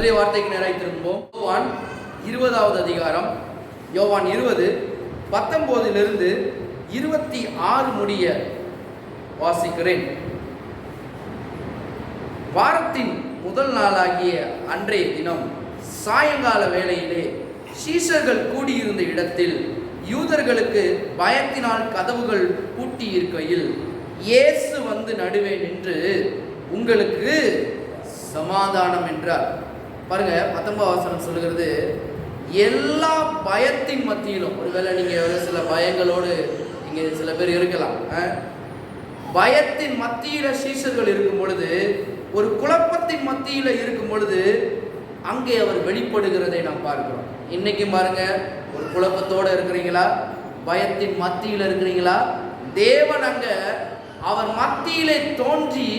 கர்த்தருடைய வார்த்தைக்கு நேராக திரும்புவோம். யோவான் 20வது அதிகாரம், யோவான் 20:19 26 முடிய வாசிக்கிறேன். வாரத்தின் முதல் நாளாகிய அன்றைய தினம் சாயங்கால வேளையிலே சீஷர்கள் கூடியிருந்த இடத்தில் யூதர்களுக்கு பயத்தினால் கதவுகள் பூட்டி இருக்கையில் இயேசு வந்து நடுவே நின்று, உங்களுக்கு சமாதானம் என்றார். பாருங்க, 19வது வசனம் சொல்லுகிறது, எல்லா பயத்தின் மத்தியிலும், ஒருவேளை நீங்க சில பயங்களோடு இங்க சில பேர் இருக்கலாம், பயத்தின் மத்தியில சீஷர்கள் இருக்கும் பொழுது, ஒரு குழப்பத்தின் மத்தியில இருக்கும் பொழுது அங்கே அவர் வெளிப்படுகிறதை நாம் பார்க்கிறோம். இன்னைக்கு பாருங்க, ஒரு குழப்பத்தோடு இருக்கிறீங்களா, பயத்தின் மத்தியில் இருக்கிறீங்களா, தேவன் அங்க அவர் மத்தியிலே தோன்றி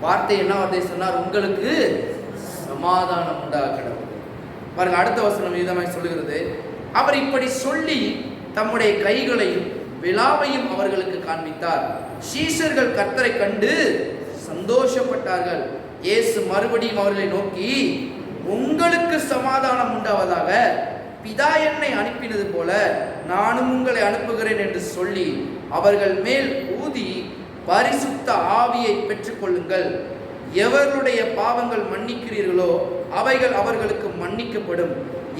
வார்த்தை என்ன வார்த்தை சொன்னார், உங்களுக்கு சமாதானம் உண்டாகிறது. பாருங்க, அடுத்த வசனம் விதமாய் சொல்லுகிறது, அவர் இப்படி சொல்லி தம்முடைய கைகளையும் விலாவையும் அவர்களுக்கு காண்பித்தார். சீஷர்கள் கர்த்தரை கண்டு சந்தோஷப்பட்டார்கள். இயேசு மறுபடியும் அவர்களை நோக்கி, உங்களுக்கு சமாதானம் உண்டாவதாக, பிதா என்னை அனுப்பினது போல நானும் உங்களை அனுப்புகிறேன் என்று சொல்லி அவர்கள் மேல் ஊதி பரிசுத்த ஆவியை பெற்றுக்கொள்ளுங்கள். எவர்களுடைய பாவங்கள் மன்னிக்கிறீர்களோ அவைகள் அவர்களுக்கு மன்னிக்கப்படும்,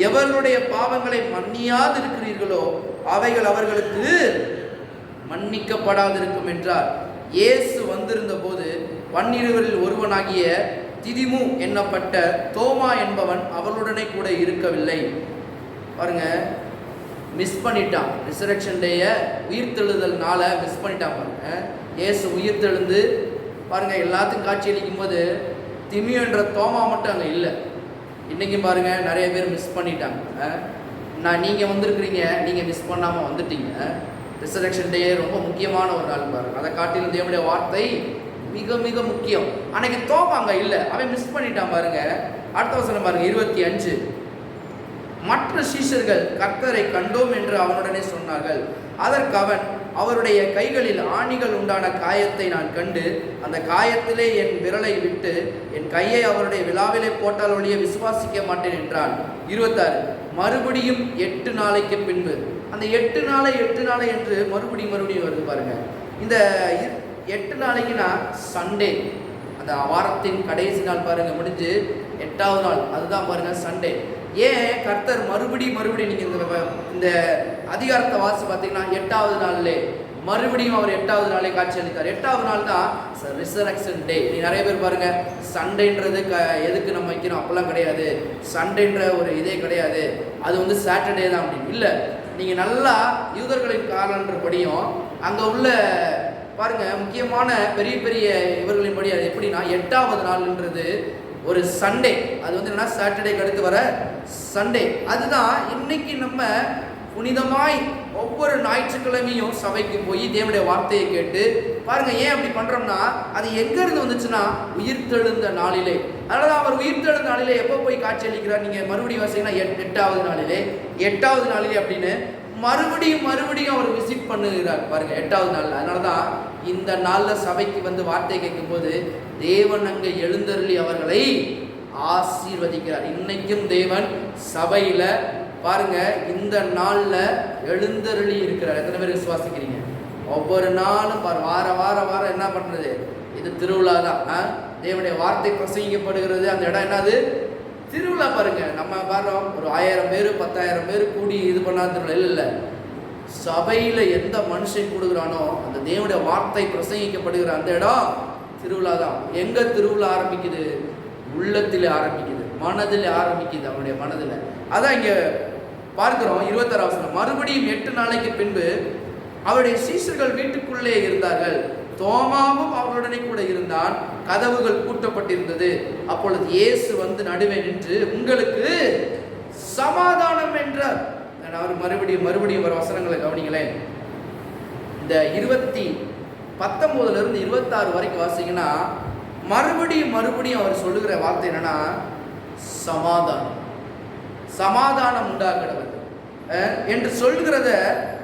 எவர்களுடைய பாவங்களை மன்னியாதிருக்கிறீர்களோ அவைகள் அவர்களுக்கு மன்னிக்கப்படாதிருக்கும் என்றார். இயேசு வந்திருந்த போது 12 ஒருவனாகிய திதிமு என்னப்பட்ட தோமா என்பவன் அவர்களுடனே கூட இருக்கவில்லை. பாருங்க, மிஸ் பண்ணிட்டான். ரிசரக்ஷன் டேய, உயிர்த்தெழுதல் நாளை மிஸ் பண்ணிட்டான். பாருங்க, இயேசு உயிர்த்தெழுந்து பாருங்க எல்லாத்துக்கும் காட்சி அளிக்கும் போது திமி என்ற தோமா மட்டும் அங்கே இல்லை. இன்னைக்கும் பாருங்க நிறைய பேர் மிஸ் பண்ணிட்டாங்க. நீங்கள் வந்திருக்கிறீங்க, நீங்கள் மிஸ் பண்ணாமல் வந்துட்டீங்க. ரிசரக்ஷன் டே ரொம்ப முக்கியமான ஒரு நாள் பாருங்க. அதை காட்டிலும் தேவனுடைய வார்த்தை மிக மிக முக்கியம். அன்னைக்கு தோமா அங்கே இல்லை, அவன் மிஸ் பண்ணிட்டான். பாருங்க, அடுத்த வசனம் பாருங்க, 25. மற்ற சீஷர்கள் கர்த்தரை கண்டோம் என்று அவனுடனே சொன்னார்கள். அதற்கு அவன், அவருடைய கைகளில் ஆணிகள் உண்டான காயத்தை நான் கண்டு அந்த காயத்திலே என் விரலை விட்டு என் கையை அவருடைய விழாவிலே போட்டால் ஒழிய விசுவாசிக்க மாட்டேன் என்றான். 26. மறுபடியும் 8 நாளைக்கு பின்பு, அந்த 8 நாளை என்று மறுபடியும் வருது பாருங்க. இந்த 8 நாளைக்குன்னா சண்டே, அந்த வாரத்தின் கடைசி நாள் பாருங்க, முடிஞ்சு 8வது நாள், அதுதான் பாருங்க சண்டே. ஏன் கர்த்தர் மறுபடியும் நீங்க இந்த அதிகாரத்தை வாசி பார்த்தீங்கன்னா 8வது நாள்லே மறுபடியும் அவர் 8வது நாளே காட்சி அளித்தார். 8வது நாள் தான் ரிசரக்ஷன் டே. நீ நிறைய பேர் பாருங்க, சண்டேன்றது எதுக்கு நம்ம வைக்கணும் அப்பெல்லாம் கிடையாது, சண்டேன்ற ஒரு இதே கிடையாது, அது வந்து சாட்டர்டே தான் அப்படின்னு இல்லை. நீங்க நல்லா யூதர்களின் காலன்றபடியும் அங்க உள்ள பாருங்க முக்கியமான பெரிய பெரிய இவர்களின் படி அது எப்படின்னா 8வது நாள்ன்றது ஒரு சண்டே, அது வந்து என்னன்னா சாட்டர்டேக்கு அடுத்து வர சண்டே. அதுதான் இன்னைக்கு நம்ம புனிதமாய் ஒவ்வொரு ஞாயிற்றுக்கிழமையும் சபைக்கு போய் தேவனுடைய வார்த்தையை கேட்டு பாருங்க. ஏன் அப்படி பண்றோம்னா, அது எங்க இருந்து வந்துச்சுன்னா உயிர்த்தெழுந்த நாளிலே. அதனாலதான் அவர் உயிர்த்தெழுந்த நாளிலே எப்போ போய் காட்சி அளிக்கிறார், நீங்க மறுபடியும் வாசிங்கன்னா 8வது நாளிலே அப்படின்னு மறுபடியும் அவர் விசிட் பண்ணுகிறார் பாருங்க 8வது நாள். அதனாலதான் இந்த நாள்ல சபைக்கு வந்து வார்த்தை கேட்கும் போது தேவன் அங்கே எழுந்தருளி அவர்களை ஆசீர்வதிக்கிறார். இன்னைக்கும் தேவன் சபையில பாருங்க இந்த நாள்ல எழுந்தருளி இருக்கிறார். எத்தனை பேர் விசுவாசிக்கிறீங்க? ஒவ்வொரு நாளும் வாரம் என்ன பண்றது, இது திருவிழா தான். தேவனுடைய வார்த்தை பிரசங்கிக்கப்படுகிறது. அந்த இடம் என்னது, திருவிழா. பாருங்க, நம்ம வர்றோம் ஒரு 1000 பேர் 10,000 பேர் கூடி இது பண்ணாத திருவிழா இல்லை. சபையில எந்த மனுஷன் கொடுக்குறானோ அந்த தேவனுடைய வார்த்தை பிரசங்கிக்கப்படுகிற அந்த இடம் திருவிழா தான். எங்க திருவிழா ஆரம்பிக்குது? உள்ளத்தில் ஆரம்பிக்குது, மனதில் ஆரம்பிக்குது, அவனுடைய மனதில். அதான் இங்க பார்க்கிறோம் 26வது வசனம். மறுபடியும் 8 நாளைக்கு பின்பு அவருடைய சீஷர்கள் வீட்டுக்குள்ளே இருந்தார்கள். தோமாவும் அவர்களுடனே கூட இருந்தான். கதவுகள் பூட்டப்பட்டிருந்தது. அப்பொழுது இயேசு வந்து நடுவே நின்று, உங்களுக்கு சமாதானம் என்றார். அவர் மறுபடியும் வர வசனங்களை கவனிங்களேன். இந்த 19 இருந்து 26 வரைக்கும் வாசிங்கன்னா மறுபடியும் அவர் சொல்லுகிற வார்த்தை என்னன்னா சமாதானம் உண்டாகிறது என்று சொல்கிறத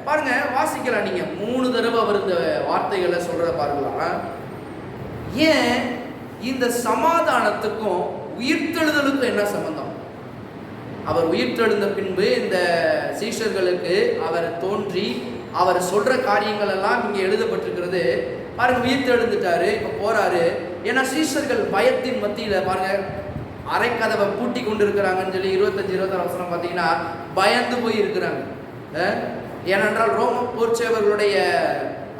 பாருங்க, வாசிக்கலாம். நீங்க 3 தடவை அவர் இந்த வார்த்தைகளை சொல்றத பாருங்களா. ஏன் இந்த சமாதானத்துக்கும் உயிர்த்தெழுதலுக்கும் என்ன சம்பந்தம்? அவர் உயிர்த்தெழுந்த பின்பு இந்த சீஷர்களுக்கு அவர் தோன்றி அவர் சொல்ற காரியங்கள் எல்லாம் இங்க எழுதப்பட்டிருக்கிறது. பாருங்க, உயிர்த்தெழுந்துட்டாரு, இப்ப போறாரு. ஏன்னா சீஷர்கள் பயத்தின் மத்தியில பாருங்க அரைக்கதவை பூட்டி கொண்டு இருக்கிறாங்கன்னு சொல்லி 25-26 வசனம் பார்த்தீங்கன்னா பயந்து போய் இருக்கிறாங்க. ஏனென்றால் ரோம போர்ச்சேவர்களுடைய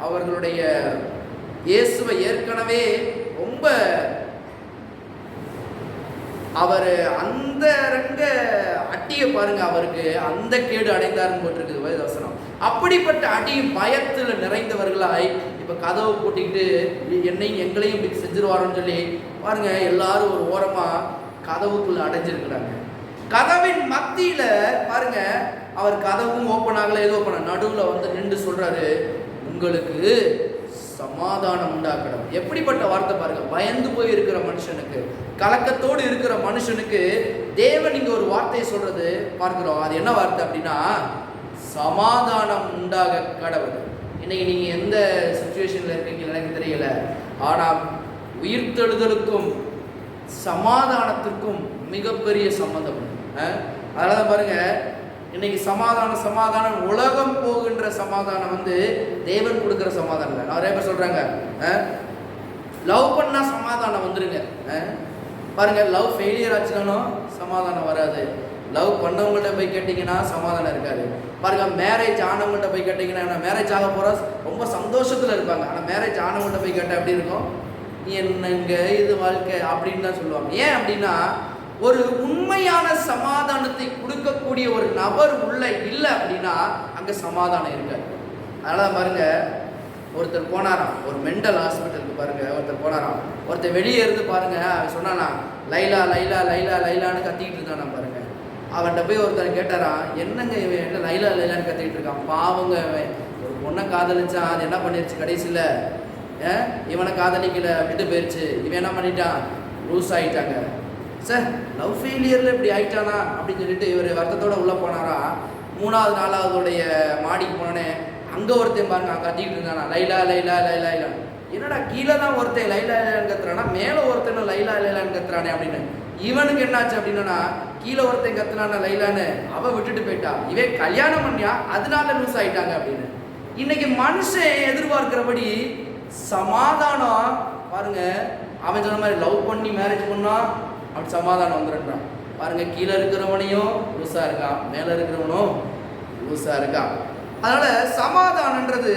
அவர்களுடைய இயேசுவை ஏற்கனவே ரொம்ப அவர் அந்த ரங்க அட்டிய பாருங்க, அவருக்கு அந்த கேடு அடைந்தார்னு போட்டிருக்குது வேதவசனம். அப்படிப்பட்ட அடியும் பயத்தில் நிறைந்தவர்களாய் இப்ப கதவை பூட்டிக்கிட்டு என்னையும் எங்களையும் இப்படி செஞ்சிருவாரோன்னு சொல்லி பாருங்க எல்லாரும் ஒரு ஓரமா கதவுக்குள்ள அடைஞ்சிருக்கிறாங்க. கதவின் மத்தியில பாருங்க அவர் கதவும் ஓப்பன் ஆகல, ஏதோ ஓப்பன் நடுவுல வந்து நின்று சொல்றாரு, உங்களுக்கு சமாதானம் உண்டாக்கணும். எப்படிப்பட்ட வார்த்தை பாருங்க! பயந்து போய் இருக்கிற மனுஷனுக்கு, கலக்கத்தோடு இருக்கிற மனுஷனுக்கு தேவன் இங்க ஒரு வார்த்தையை சொல்றது பார்க்கிறோம். அது என்ன வார்த்தை அப்படின்னா, சமாதானம் உண்டாக கடவுள். இன்னைக்கு நீங்க எந்த சிச்சுவேஷன்ல இருக்கீங்க எனக்கு தெரியல, ஆனா உயிர்த்தெழுதலுக்கும் சமாதானத்திற்கும் மிகப்பெரிய சம்பந்தம். அதனால பாருங்க, இன்னைக்கு சமாதானம் உலகம் போகின்ற சமாதானம் வந்து தேவன் கொடுக்கிற சமாதானம் இல்லை. நிறைய பேர் சொல்றாங்க லவ் பண்ணா சமாதானம் வந்துருங்க. பாருங்க, லவ் ஃபெயிலியர் ஆச்சுனாலும் சமாதானம் வராது. லவ் பண்ணவங்கள்ட்ட போய் கேட்டிங்கன்னா சமாதானம் இருக்காது. பாருங்க, மேரேஜ் ஆனவங்கள்ட்ட போய் கேட்டிங்கன்னா, மேரேஜ் ஆக போற ரொம்ப சந்தோஷத்துல இருப்பாங்க. ஆனால் மேரேஜ் ஆனவங்கள்ட்ட போய் கேட்டால் எப்படி இருக்கும்? என்னங்க இது வாழ்க்கை அப்படின்னு தான் சொல்லுவாங்க. ஏன் அப்படின்னா, ஒரு உண்மையான சமாதானத்தை கொடுக்கக்கூடிய ஒரு நபர் உள்ள இல்லை அப்படின்னா அங்க சமாதானம் இருக்காது. அதனால பாருங்க, ஒருத்தர் போனாராம் ஒரு மெண்டல் ஹாஸ்பிட்டலுக்கு. பாருங்க, ஒருத்தர் போனாராம். ஒருத்தர் வெளியே இருந்து பாருங்க சொன்னானா லைலா லைலா லைலா லைலான்னு கத்திக்கிட்டு இருந்தானா. பாருங்க, அவன்கிட்ட போய் ஒருத்தர் கேட்டாராம், என்னங்க இவன் லைலா லைலான்னு கத்திக்கிட்டு இருக்கான்? பாவங்க, ஒரு பொண்ணை காதலிச்சான், அது என்ன பண்ணிருச்சு கடைசியில் இவனை காதலிக்கல, விட்டு போயிடுச்சு. இவன் என்ன பண்ணிட்டான்? லூஸ் ஆகிட்டாங்க. சார், லவ் ஃபெயிலியரில் இப்படி ஆயிட்டானா அப்படின்னு சொல்லிட்டு இவர் வருத்தத்தோடு உள்ளே போனாரா. 3வது 4வதுடைய மாடிக்கு போனோடனே அங்கே ஒருத்தன் பாருங்க கத்திக்கிட்டு இருந்தானா லைலா லைலா லைலா லைலா. என்னடா கீழே தான் ஒருத்தன் லைலா லைலான்னு கத்துறானா, மேலே ஒருத்தன் லைலா லைலான்னு கத்துறானே அப்படின்னு. இவனுக்கு என்னாச்சு அப்படின்னா, கீழே ஒருத்தன் கத்துனானா லைலான்னு, அவன் விட்டுட்டு போயிட்டா. இவன் கல்யாணம் பண்ணியா, அதனால லூஸ் ஆயிட்டாங்க அப்படின்னு. இன்னைக்கு மனுஷன் எதிர்பார்க்கிறபடி சமாதானம் பாருங்க, அவன் சொன்ன மாதிரி லவ் பண்ணி மேரேஜ் பண்ணா அப்படி சமாதானம் வந்துடுறான். பாருங்க, கீழே இருக்கிறவனையும் லூசா இருக்கான், மேலே இருக்கிறவனும் லூசா இருக்கான். அதனால சமாதானன்றது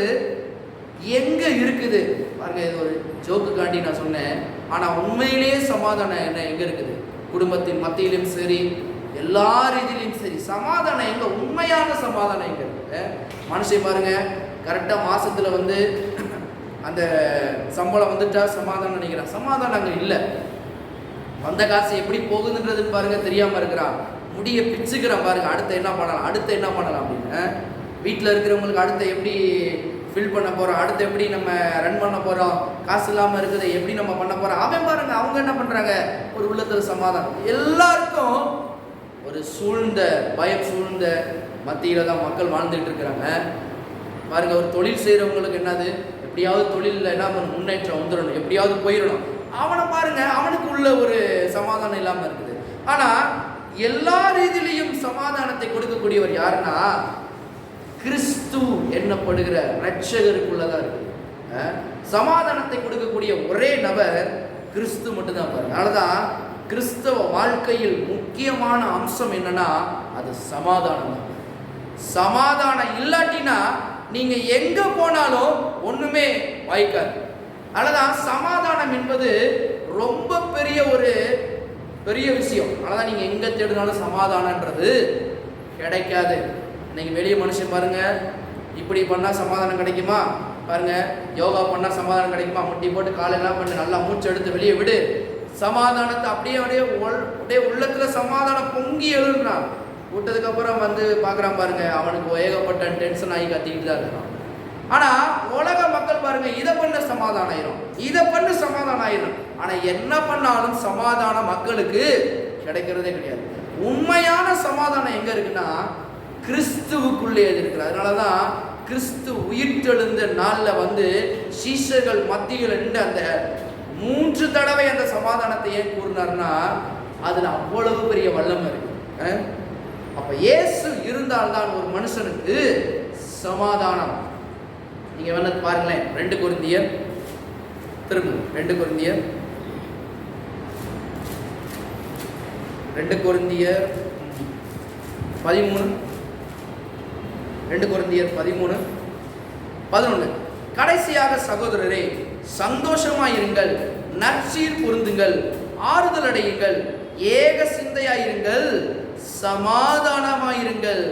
எங்க இருக்குது பாருங்க. இது ஒரு ஜோக்குக்காண்டி நான் சொன்னேன், ஆனா உண்மையிலேயே சமாதானம் என்ன எங்க இருக்குது? குடும்பத்தின் மத்தியிலும் சரி, எல்லா ரீதியிலும் சரி, சமாதானம் எங்க? உண்மையான சமாதானம் எங்க இருக்குது? மனுஷன் பாருங்க, கரெக்டா மாசத்துல வந்து அந்த சம்பளம் வந்துட்டா சமாதானம் நினைக்கிறான். சமாதானம் அங்க இல்லை. வந்த காசு எப்படி போகுதுன்றது பாருங்க தெரியாம இருக்கிறான். முடிய பிச்சுக்கிறான் பாருங்க, அடுத்து என்ன பண்ணலாம் அப்படின்னு. வீட்டில் இருக்கிறவங்களுக்கு அடுத்து எப்படி ஃபில் பண்ண போறோம், அடுத்து எப்படி நம்ம ரன் பண்ண போறோம், காசு இல்லாமல் இருக்குது எப்படி நம்ம பண்ண போறோம். அவன் பாருங்க, அவங்க என்ன பண்றாங்க? ஒரு உள்ளத்துல சமாதானம். எல்லாருக்கும் ஒரு சூழ்ந்த பயம் சூழ்ந்த மத்தியில தான் மக்கள் வாழ்ந்துட்டு இருக்கிறாங்க. பாருங்க, ஒரு தொழில் செய்யறவங்களுக்கு என்னது, எப்படியாவது தொழிலில் என்ன முன்னேற்றம் வந்துடணும், எப்படியாவது போயிடணும். அவனை பாருங்க, அவனுக்கு உள்ள ஒரு சமாதானம் இல்லாம இருக்குது. ஆனா எல்லா ரீதியிலையும் சமாதானத்தை கொடுக்கக்கூடியவர் யாருன்னா, கிறிஸ்து என்னப்படுகிற இரட்சகருக்குள்ளதான் இருக்கு. சமாதானத்தை கொடுக்கக்கூடிய ஒரே நபர் கிறிஸ்து மட்டும்தான் பாருங்க. அதனாலதான் கிறிஸ்தவ வாழ்க்கையில் முக்கியமான அம்சம் என்னன்னா, அது சமாதானம் தான். சமாதானம் இல்லாட்டினா நீங்க எங்க போனாலும் ஒண்ணுமே வாய்க்காது. அதனாலதான் சமாதானம் என்பது ரொம்ப பெரிய விஷயம். அதனாலதான் நீங்க எங்க தேடினாலும் சமாதானம்ன்றது கிடைக்காது. இன்னைக்கு வெளியே மனுஷன் பாருங்க, இப்படி பண்ணா சமாதானம் கிடைக்குமா? பாருங்க, யோகா பண்ணா சமாதானம் கிடைக்குமா? முட்டி போட்டு காலெல்லாம் பண்ணி நல்லா மூச்சு எடுத்து வெளியே விடு, சமாதானத்தை அப்படியே உள்ளத்துல சமாதானம் பொங்கி எழுதுறான். விட்டதுக்கு அப்புறம் வந்து பாக்குறான் பாருங்க, அவனுக்கு ஏகப்பட்ட டென்ஷன் ஆகி கத்திக்கிட்டு தான் இருக்கான். ஆனா உலக மக்கள் பாருங்க, இதை பண்ண சமாதானம் ஆயிரும், இதை பண்ண சமாதானம் ஆயிரும். ஆனா என்ன பண்ணாலும் சமாதானம் மக்களுக்கு கிடைக்கிறதே கிடையாது. உண்மையான சமாதானம் எங்க இருக்குன்னா, கிறிஸ்துவுக்குள்ளே இருக்கிறார். அதனாலதான் கிறிஸ்து உயிர்த்தெழுந்த நாள்ல வந்து சீஷர்கள் மத்தியில் நின்று அந்த 3 தடவை அந்த சமாதானத்தை ஏன் கூறினார்னா, அதுல அவ்வளவு பெரிய வல்லமை இருக்கு. அப்ப இயேசு இருந்தால்தான் ஒரு மனுஷனுக்கு சமாதானம். நீங்க வேணா பாருங்களேன், 2 கொரிந்தியர், திரும்ப 2 கொரிந்தியர் 13 2 கொரிந்தியர் 13:11. கடைசியாக சகோதரரே, சந்தோஷமாயிருங்கள், நற்சீர் பொருந்துங்கள், ஆறுதல் அடையுங்கள், ஏக சிந்தையாயிருங்கள், சமாதானமாயிருங்கள்.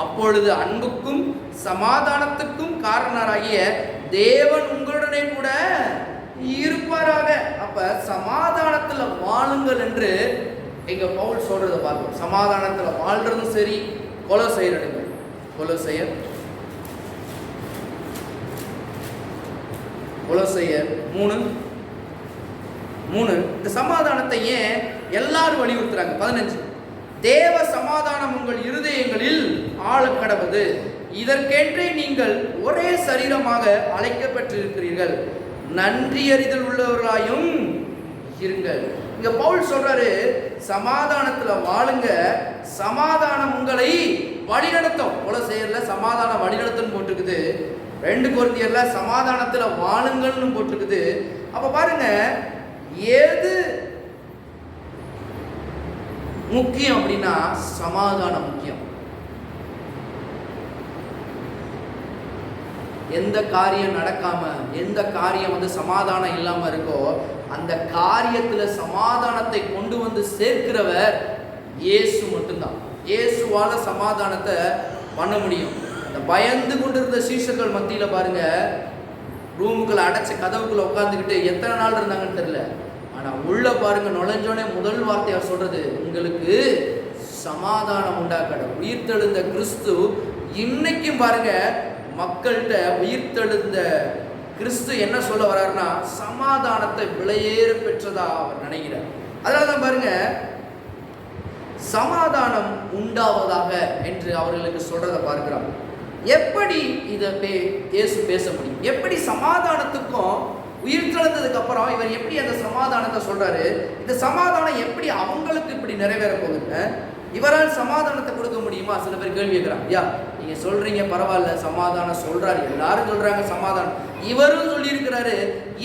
அப்பொழுது அன்புக்கும் சமாதானத்துக்கும் காரணராகிய தேவன் உங்களுடனே கூட இருப்பாராக. அப்ப சமாதானத்துல வாழுங்கள் என்று எங்க பவுல் சொல்றதை பார்ப்போம். சமாதானத்துல வாழ்றதும் சரி. கொலோசையர் எடுங்க, கொலோசையர் 3:3. இந்த சமாதானத்தை ஏன் எல்லாரும் வலியுறுத்துறாங்க? 15, தேவ சமாதானம் உங்கள் இருதயங்களில் ஆளக்கடவது, இதற்கென்றே நீங்கள் ஒரே சரீரமாக அழைக்கப்பட்டிருக்கிறீர்கள், நன்றியறிதல் உள்ளவர்களாயும் இருங்கள். இங்க பவுல் சொல்றாரு, சமாதானத்துல வாழுங்க, சமாதானம் உங்களை வழிநடத்தும். கொலோசையர்ல சமாதானம் வழிநடத்தும் போட்டிருக்குது, 2 கொரிந்தியர்ல சமாதானத்துல வாழுங்கள்னு போட்டிருக்குது. அப்ப பாருங்க, எது முக்கியம் அப்படின்னா சமாதானம் முக்கியம். எந்த காரியம் நடக்காம, எந்த காரியம் சமாதானம் இல்லாம இருக்கோ, அந்த காரியத்துல சமாதானத்தை கொண்டு வந்து சேர்க்கிறவர் இயேசு மட்டும்தான். இயேசுவால சமாதானத்தை பண்ண முடியும். அந்த பயந்து கொண்டிருந்த சீஷர்கள் மத்தியில பாருங்க, ரூமுக்குள்ள அடைச்ச கதவுக்குள்ள உட்காந்துக்கிட்டு எத்தனை நாள் இருந்தாங்கன்னு தெரியல. ஆனா உள்ள பாருங்க, நுழைஞ்சோடனே முதல் வார்த்தையா சொல்றது, உங்களுக்கு சமாதானம் உண்டாக்கட. உயிர்த்தெழுந்த கிறிஸ்து இன்னைக்கும் பாருங்க மக்கள்கிட்ட உயிர்த்தெழுந்த கிறிஸ்து என்ன சொல்ல வர்றாருன்னா, சமாதானத்தை விலையேற பெற்றதா அவர் நினைக்கிறார். அதனாலதான் பாருங்க, சமாதானம் உண்டாவதாக என்று அவர்களுக்கு சொல்றதை பார்க்கிறோம். எப்படி இதை இயேசு பேச முடியும்? எப்படி சமாதானத்துக்கும் உயிர்த்தெழுந்ததுக்கு அப்புறம் இவர் எப்படி அந்த சமாதானத்தை சொல்றாரு? இந்த சமாதானம் எப்படி அவங்களுக்கு இப்படி நிறைவேற போகுது? இவரால் சமாதானத்தை கொடுக்க முடியுமா? சில பேர் கேள்வி கேட்கிறாங்க. ஐயா, நீங்க சொல்றீங்க பரவாயில்ல, சமாதானம் சொல்றாரு, எல்லாரும் சொல்றாங்க சமாதானம், இவரும் சொல்லியிருக்கிறாரு.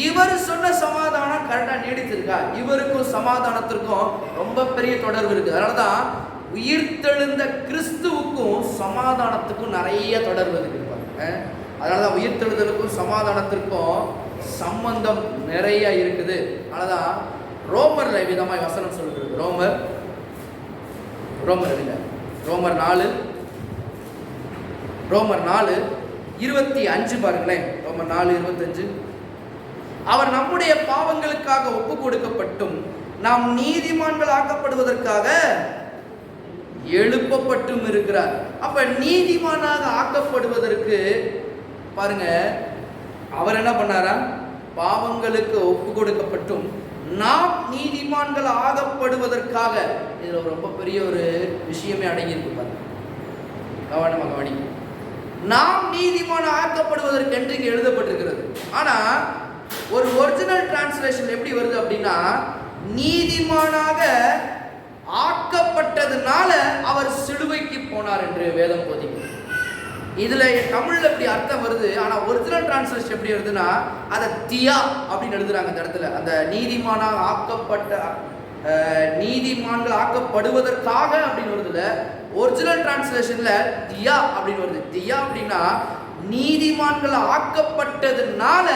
இவர் சொன்ன சமாதானம் கரெக்டா நீடிச்சிருக்கா? இவருக்கும் சமாதானத்திற்கும் ரொம்ப பெரிய தொடர்பு இருக்கு. அதனாலதான் உயிர்த்தெழுந்த கிறிஸ்துவுக்கும் சமாதானத்துக்கும் நிறைய தொடர்பு இருக்கு. அதனாலதான் உயிர்த்தெழுதலுக்கும் சமாதானத்திற்கும் சம்பந்தம் நிறைய இருக்குது. அதனாலதான் ரோமர்ல விதமாய் வசனம் சொல்கிறது. ரோமர் 4:25 பாருங்களேன். ரோமர் 4:25. அவர் நம்முடைய பாவங்களுக்காக ஒப்பு கொடுக்கப்பட்டும் நாம் நீதிமான்கள் ஆக்கப்படுவதற்காக எழுப்பப்பட்டும் இருக்கிறார். அப்ப நீதிமானாக ஆக்கப்படுவதற்கு பாருங்க, அவர் என்ன பண்ணாரா? பாவங்களுக்கு ஒப்பு கொடுக்கப்பட்டும் நாம் நீதிமான்கள் ஆகப்படுவதற்காக. இதுல ரொம்ப பெரிய ஒரு விஷயமே அடங்கியிருக்கு பாருங்க, கவனமா கவனிங்க. நாம் நீதிமான ஆக்கப்படுவதற்கு என்று இங்க எழுதப்பட்டிருக்கிறது. ஆனா ஒரு ஒரிஜினல் டிரான்ஸ்லேஷன் எப்படி வருது அப்படின்னா, நீதிமானாக ஆக்கப்பட்டதுனால அவர் சிலுவைக்கு போனார் என்று வேதம் போதிக்கிறது. இதுல தமிழ்ல இப்படி அர்த்தம் வருது. ஆனா ஒரிஜினல் டிரான்ஸ்லேஷன் எப்படி வருதுன்னா, அதை தியா அப்படின்னு எழுதுறாங்க. இந்த இடத்துல அந்த நீதிமானாக ஆக்கப்பட்ட, நீதிமான்கள் ஆக்கப்படுவதற்காக அப்படின்னு வருதுல, ஒரிஜினல் டிரான்ஸ்லேஷன்ல தியா அப்படின்னு வருது. தியா அப்படின்னா நீதிமான்கள் ஆக்கப்பட்டதுனால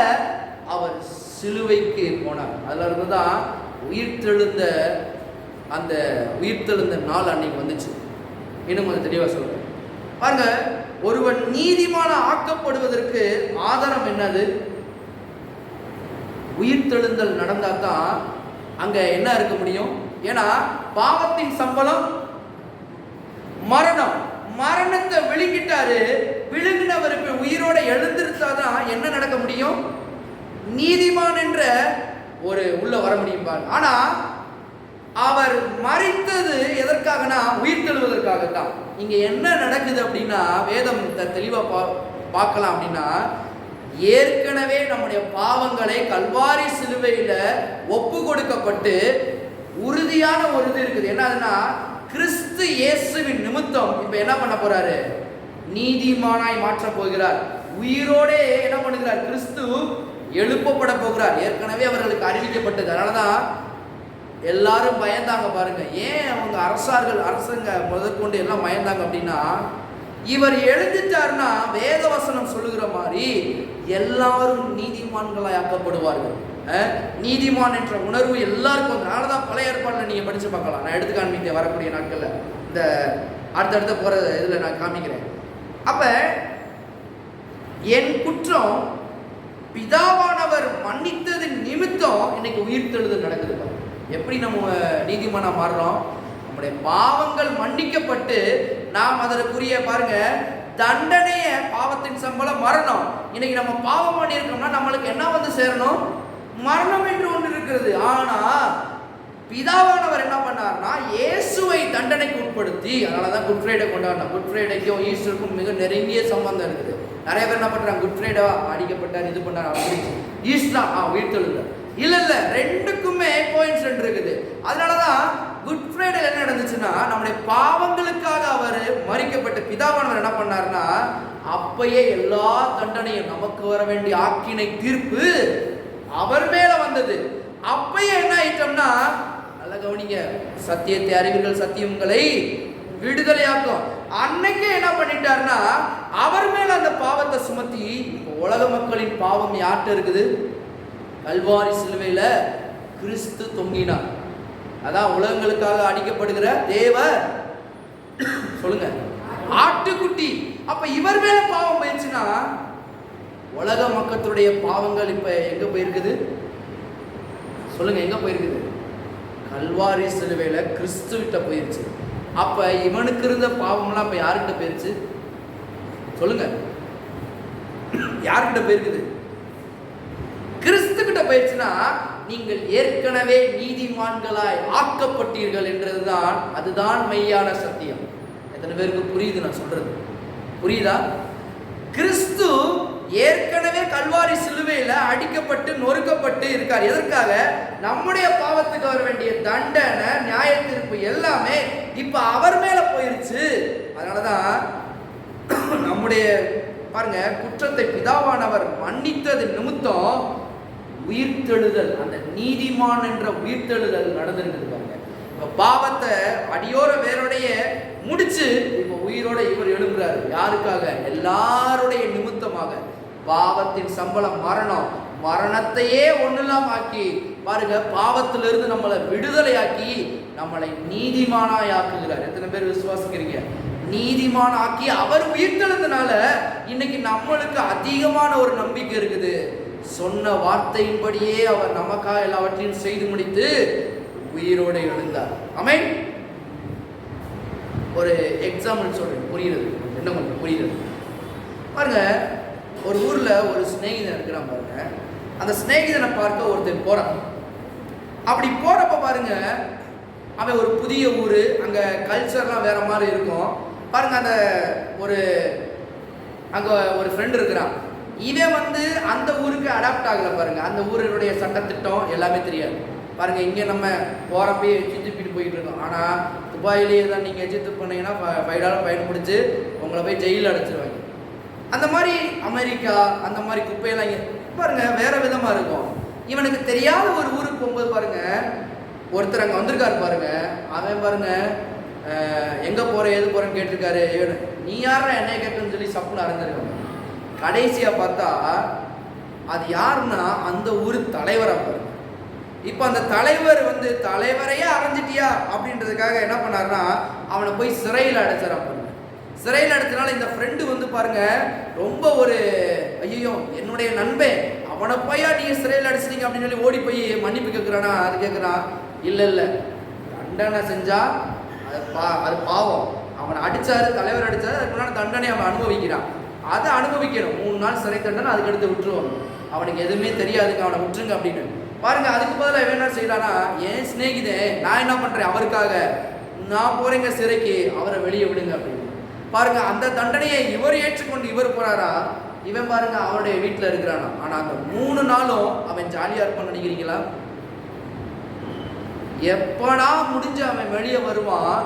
அவர் சிலுவைக்கு போனார். அதுல இருந்துதான் உயிர்த்தெழுந்த அந்த உயிர்த்தெழுந்த நாள் அன்னைக்கு வந்துச்சு. இன்னும் கொஞ்சம் தெளிவா சொல்றேன் பாருங்க. ஒருவன் நீதிமான ஆக்கப்படுவதற்கு ஆதாரம் என்னது? உயிர்த்தெழுந்தல் நடந்தா தான் அங்க என்ன இருக்க முடியும். ஏன்னா பாவத்தின் சம்பளம் மரணம். மரணத்தை விழுங்கிட்டாரு. விழுங்கினவருக்கு உயிரோட எழுந்திருத்தாதான் என்ன நடக்க முடியும்? நீதிமான் என்ற ஒரு உள்ள வர முடியும். ஆனா அவர் மரித்தது எதற்காகனா உயிர்த்தெழுவதற்காகத்தான். இங்க என்ன நடக்குது அப்படின்னா, வேதம் தெளிவா பார்க்கலாம் அப்படின்னா, ஏற்கனவே நம்முடைய பாவங்களை கல்வாரி சிலுவையில ஒப்பு கொடுக்கப்பட்டு உறுதியான ஒரு இது இருக்குது. என்னதுன்னா கிறிஸ்து இயேசுவின் நிமித்தம் இப்ப என்ன பண்ண போறாரு? நீதிமானாய் மாற்ற போகிறார். உயிரோடே என்ன பண்ணுகிறார்? கிறிஸ்து எழுப்பப்பட போகிறார். ஏற்கனவே அவர்களுக்கு அறிவிக்கப்பட்டது. அதனாலதான் எல்லாரும் பயந்தாங்க பாருங்க. ஏன் அவங்க அரசங்க முதற்கொண்டு எல்லாம் பயந்தாங்க அப்படின்னா, இவர் எழுதிட்டார்னா வேதவசனம் சொல்லுகிற மாதிரி எல்லாரும் நீதிமான்களாய் ஆக்கப்படுவார்கள். நீதிமான் என்ற உணர்வு எல்லாருக்கும். அதனாலதான் பழைய ஏற்பாடுல நீங்க படிச்சு பார்க்கலாம். நான் எடுத்து காண்பிக்க வரக்கூடிய நாட்கள்ல இந்த அடுத்தடுத்த போற இதுல நான் காமிக்கிறேன். அப்ப என் குற்றம் பிதாவானவர் மன்னித்தது நிமித்தம் இன்னைக்கு உயிர்த்தெழுதல் நடக்குது. எப்படி நம்ம நீதிமானா மாறுறோம்? நம்முடைய பாவங்கள் மன்னிக்கப்பட்டு நாம் அதற்குரிய பாருங்க தண்டனைய, பாவத்தின் சம்பளம் மரணம். இன்னைக்கு நம்ம பாவம் பண்ணி இருக்கோம்னா நம்மளுக்கு என்ன வந்து சேரணும்? மரணம் என்று ஒன்று இருக்கிறது. ஆனா பிதாவானவர் என்ன பண்ணார்னா இயேசுவை தண்டனைக்கு உட்படுத்தி, அதனாலதான் குட் ஃப்ரைடே கொண்டாடினோம். குட் ஃப்ரைடேக்கும் ஈஸ்டருக்கும் மிக நெருங்கிய சம்பந்தம் இருக்குது. நிறைய பேர் என்ன பண்றாங்க? குட் ஃப்ரைடே அடிக்கப்பட்டார், இது பண்ணார், அப்படி ஈஸ்டர் உயிர்த்தெழுந்தார். இல்ல ரெண்டுக்குமே கோயின்சிடென்ட் இருக்குது. அதனாலதான் குட் ஃப்ரைடே என்ன நடந்துச்சுன்னா, நம்முடைய பாவங்களுக்காக அவர் மரிக்கப்பட்ட பிதாவானவர் என்ன பண்ணார்னா அப்பயே எல்லா தண்டனையும், நமக்கு வர வேண்டிய ஆக்கினை தீர்ப்பு அவர் மேல வந்தது. அப்பயே என்ன ஆயிட்டோம்னா, நல்ல கவனிங்க, சத்தியத்தை அறிவீர்கள், சத்தியம் உங்களை விடுதலையாக்கும். அன்னைக்கு என்ன பண்ணிட்டார்னா அவர் மேல அந்த பாவத்தை சுமத்தி, இப்போ உலக மக்களின் பாவம் யார்கிட்ட இருக்குது? கல்வாரி சிலுவையில கிறிஸ்து தொங்கினார். அதான் உலகங்களுக்காக அடிக்கப்படுகிற தேவ சொல்லுங்க ஆட்டுக்குட்டி. அப்ப இவர் மேல பாவம் போயிடுச்சுன்னா உலக மக்களுடைய பாவங்கள் இப்ப எங்க போயிருக்குது? சொல்லுங்க, எங்க போயிருக்குது? கல்வாரி சிலுவையில கிறிஸ்து கிட்ட போயிருச்சு. அப்ப இவனுக்கு இருந்த பாவம்லாம் இப்ப யார்கிட்ட போயிருச்சு? சொல்லுங்க, யார்கிட்ட போயிருக்குது? கிறிஸ்து கிட்ட போயிடுச்சுன்னா நீங்கள் ஏற்கனவே நீதிமான்களாய் ஆக்கப்பட்டீர்கள் என்றதுதான், அதுதான் மெய்யான சத்தியம். எத்தனை பேருக்கு புரியுது நான் சொல்றது? புரியுதா? கிறிஸ்து ஏற்கனவே கல்வாரி சிலுவையில அடிக்கப்பட்டு நொறுக்கப்பட்டு இருக்கார். எதற்காக? நம்முடைய பாவத்துக்கு வர வேண்டிய தண்டனை, நியாய தீர்ப்பு எல்லாமே இப்ப அவர் மேல போயிருச்சு. அதனாலதான் நம்முடைய பாருங்க குற்றத்தை பிதாவானவர் மன்னித்தது நிமித்தம் உயிர்த்தெழுதல், அந்த நீதிமான் என்ற உயிர்த்தெழுதல் நடந்திருக்குது பாருங்க. பாவத்தை அடியோர வேரோடைய முடிச்சு இப்ப உயிரோட இவர் எழும்புறாரு. யாருக்காக? எல்லாருடைய நிமித்தமாக. பாவத்தின் சம்பளம் மரணம். மரணத்தையே ஒண்ணுலாம் ஆக்கி பாருங்க, பாவத்திலிருந்து நம்மளை விடுதலையாக்கி நம்மளை நீதிமானாய் ஆக்குகிறார். எத்தனை பேர் விசுவாசிக்கிறீங்க? நீதிமான ஆக்கி அவர் உயிர்த்தெழுந்தனால இன்னைக்கு நம்மளுக்கு அதிகமான ஒரு நம்பிக்கை இருக்குது. சொன்ன வார்த்தையின்படியே அவர் நமக்காக எல்லாவற்றையும் செய்து முடித்து உயிரோடு எழுந்தார். ஆமென். ஒரு எக்ஸாம்பிள் சொல்றேன், புரியுது? என்ன கொஞ்சம் புரியுது பாருங்க. ஒரு ஊர்ல ஒரு சிநேகிதன் இருக்கிறான் பாருங்க. அந்த சிநேகிதனை பார்க்க ஒருத்தன் போறான். அப்படி போறப்ப பாருங்க, அவன் ஒரு புதிய ஊரு, அங்க கல்ச்சர்லாம் வேற மாதிரி இருக்கும் பாருங்க. அந்த ஒரு அங்க ஒரு ஃப்ரெண்ட் இருக்கிறான். இவன் வந்து அந்த ஊருக்கு அடாப்ட் ஆகல பாருங்க. அந்த ஊருடைய சட்டத்திட்டம் எல்லாமே தெரியாது பாருங்க. இங்கே நம்ம போறப்பயே எச்சு துப்பிட்டு போயிட்டு இருக்கோம். ஆனால் துபாயிலேயே தான் நீங்கள் எச்சு துப்பு பண்ணீங்கன்னா $5 ஃபைன் பிடிச்சி உங்களை போய் ஜெயிலில் அடைச்சிருவாங்க. அந்த மாதிரி அமெரிக்கா அந்த மாதிரி குப்பையெல்லாம் இங்கே பாருங்க வேற விதமாக இருக்கும். இவனுக்கு தெரியாத ஒரு ஊருக்கு போகும்போது பாருங்க, ஒருத்தர் அங்கே வந்திருக்காரு பாருங்க. அவன் பாருங்க எங்கே போகிற எது போகிறேன்னு கேட்டிருக்காரு. நீ யாரா என்னைய கேட்டுன்னு சொல்லி சப்புன்னு அரைஞ்சிருக்காங்க. கடைசியாக பார்த்தா அது யாருன்னா அந்த ஊர் தலைவராக பாருங்க. இப்போ அந்த தலைவர் வந்து தலைவரையே அரைஞ்சிட்டியா அப்படின்றதுக்காக என்ன பண்ணாருன்னா அவனை போய் சிறையில் அடைச்சாரா பாருங்க. சிறையில் அடைச்சனால இந்த ஃப்ரெண்டு வந்து பாருங்க ரொம்ப ஒரு ஐயோ என்னுடைய நண்பன் அவனை போயா நீங்க சிறையில் அடைச்சிட்டீங்க அப்படின்னு சொல்லி ஓடி போய் மன்னிப்பு கேட்குறானா. அது கேட்குறான், இல்லை தண்டனை செஞ்சா அது பாவம். அவனை அடிச்சாரு, தலைவர் அடிச்சாரு, அதுக்கு முன்னாடி தண்டனை அவன் அனுபவிக்கிறான். அதை அனுபவிக்கணும். 3 நாள் சிறை தண்டனை, அதுக்கு எடுத்து விட்டுருவாங்க. அவனுக்கு எதுவுமே தெரியாதுங்க, அவனை விட்டுருங்க அப்படின்னு பாருங்க. அதுக்கு பதிலாக என்ன செய்யலான்னா, ஏன் சிநேகிதன் நான் என்ன பண்றேன் அவருக்காக, நான் போறேங்க சிறைக்கு, அவரை வெளியே விடுங்க அப்படின்னு பாருங்க. அந்த தண்டனையை இவர் ஏற்றுக்கொண்டு இவர் போறாரா, இவன் பாருங்க அவனுடைய வீட்டில் இருக்கிறானா. ஆனா அந்த 3 நாளும் அவன் ஜாலியா இருப்பான்னு நினைக்கிறீங்களா? எப்படா முடிஞ்சு அவன் வெளியே வருவான்,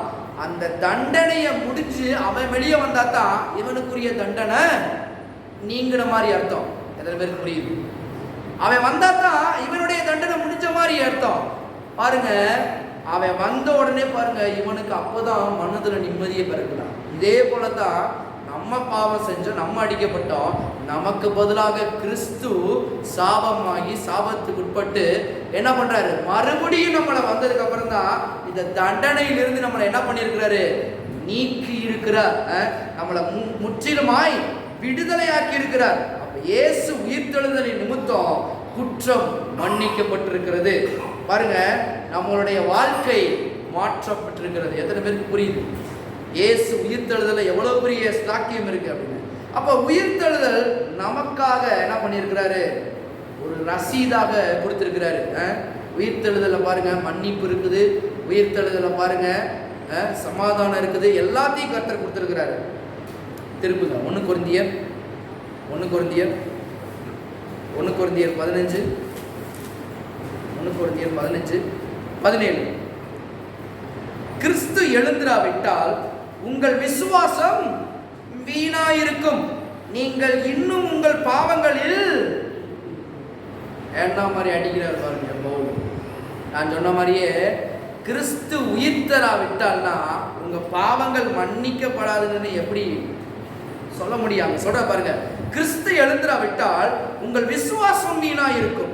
அந்த தண்டனையை முடிஞ்சு அவன் வெளியே வந்தா தான் இவனுக்குரிய தண்டனை நீங்கிற மாதிரி அர்த்தம். எத்தனை பேருக்கு புரியுது? அவன் வந்தா தான் இவனுடைய தண்டனை முடிஞ்ச மாதிரி அர்த்தம். பாருங்க, அவன் வந்த உடனே பாருங்க இவனுக்கு அப்போதான் மனதுல நிம்மதியை பிறக்கலாம். இதே போலதான் நம்ம பாவம் செஞ்சோம், நம்ம அடிக்கப்பட்டோம், நமக்கு பதிலாக கிறிஸ்து சாபமாகி சாபத்துக்கு உட்பட்டு என்ன பண்றாரு, மறுபடியும் நம்மளை வந்ததுக்கு அப்புறம் தான் இந்த தண்டனையிலிருந்து நம்மளை என்ன பண்ணியிருக்கிறாரு, நீக்கி இருக்கிறார். நம்மளை முற்றிலுமாய் விடுதலையாக்கி இருக்கிறார். அப்ப இயேசு உயிர்த்தெழுதலின் நிமித்தம் குற்றம் மன்னிக்கப்பட்டிருக்கிறது. பாருங்க, நம்மளுடைய வாழ்க்கை மாற்றப்பட்டிருக்கிறது. எத்தனை பேருக்கு புரியுது? இயேசு உயிர்த்தெழுதல எவ்வளவு பெரிய சாக்கியம் இருக்கு அப்படின்னு. அப்ப உயிர்த்தெழுதல் நமக்காக என்ன பண்ணியிருக்கிறாரு, ஒரு ரசீதாக கொடுத்திருக்கிறாரு. உயிர்த்தெழுதல பாருங்க மன்னிப்பு இருக்குது, உயிர்த்தெழுதல பாருங்க சமாதானம் இருக்குது, எல்லாத்தையும் கர்த்தர் கொடுத்திருக்கிறாரு. திருப்புங்க 1 கொரிந்தியர் 15 1 கொரிந்தியர் 15:17 கிறிஸ்து எழுந்திராவிட்டால் உங்கள் விசுவாசம் வீணாயிருக்கும், நீங்கள் இன்னும் உங்கள் பாவங்களில் என்ன மாதிரி அடிக்கிறார் பாருங்க பவுல். நான் சொன்ன மாதிரியே கிறிஸ்து உயிர்த்தராவிட்டால்னா உங்க பாவங்கள் மன்னிக்கப்படாதுன்னு எப்படி சொல்ல முடியாம சொல்ற பாருங்க. கிறிஸ்து எழுந்திராவிட்டால் உங்கள் விசுவாசம் வீணாயிருக்கும்,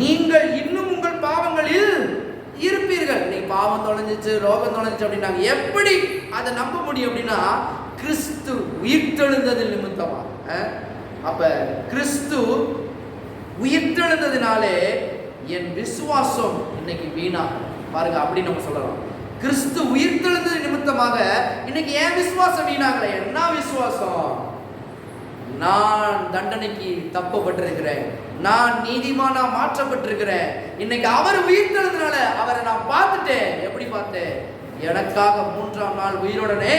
நீங்கள் இன்னும் உங்கள் பாவங்களில் இருப்பீர்கள். நீ பாவம் தொலைஞ்சிச்சு, ரோகம் தொலைஞ்சிச்சு அப்படின்னாங்க. எப்படி அதை நம்ப முடியும் அப்படின்னா கிறிஸ்து உயிர்த்தெழுந்ததில் நிமித்தமா. அப்ப கிறிஸ்து உயிர்த்தெழுந்ததினாலே என் விசுவாசம் இன்னைக்கு வீணா பாருங்க, அப்படி நம்ம சொல்லலாம். கிறிஸ்து உயிர்த்தெழுந்தது நிமித்தமாக இன்னைக்கு என் விசுவாசம் வீணாகல. என்ன விசுவாசம்? நான் தண்டனைக்கு தப்பப்பட்டிருக்கிறேன், நான் நீதிமானா மாற்றப்பட்டிருக்கிறேன். இன்னைக்கு அவர் உயிர்த்தெழுந்தனால அவரை நான் பார்த்துட்டேன். எப்படி பார்த்தேன்? எனக்காக 3ஆம் நாள் உயிரோடனே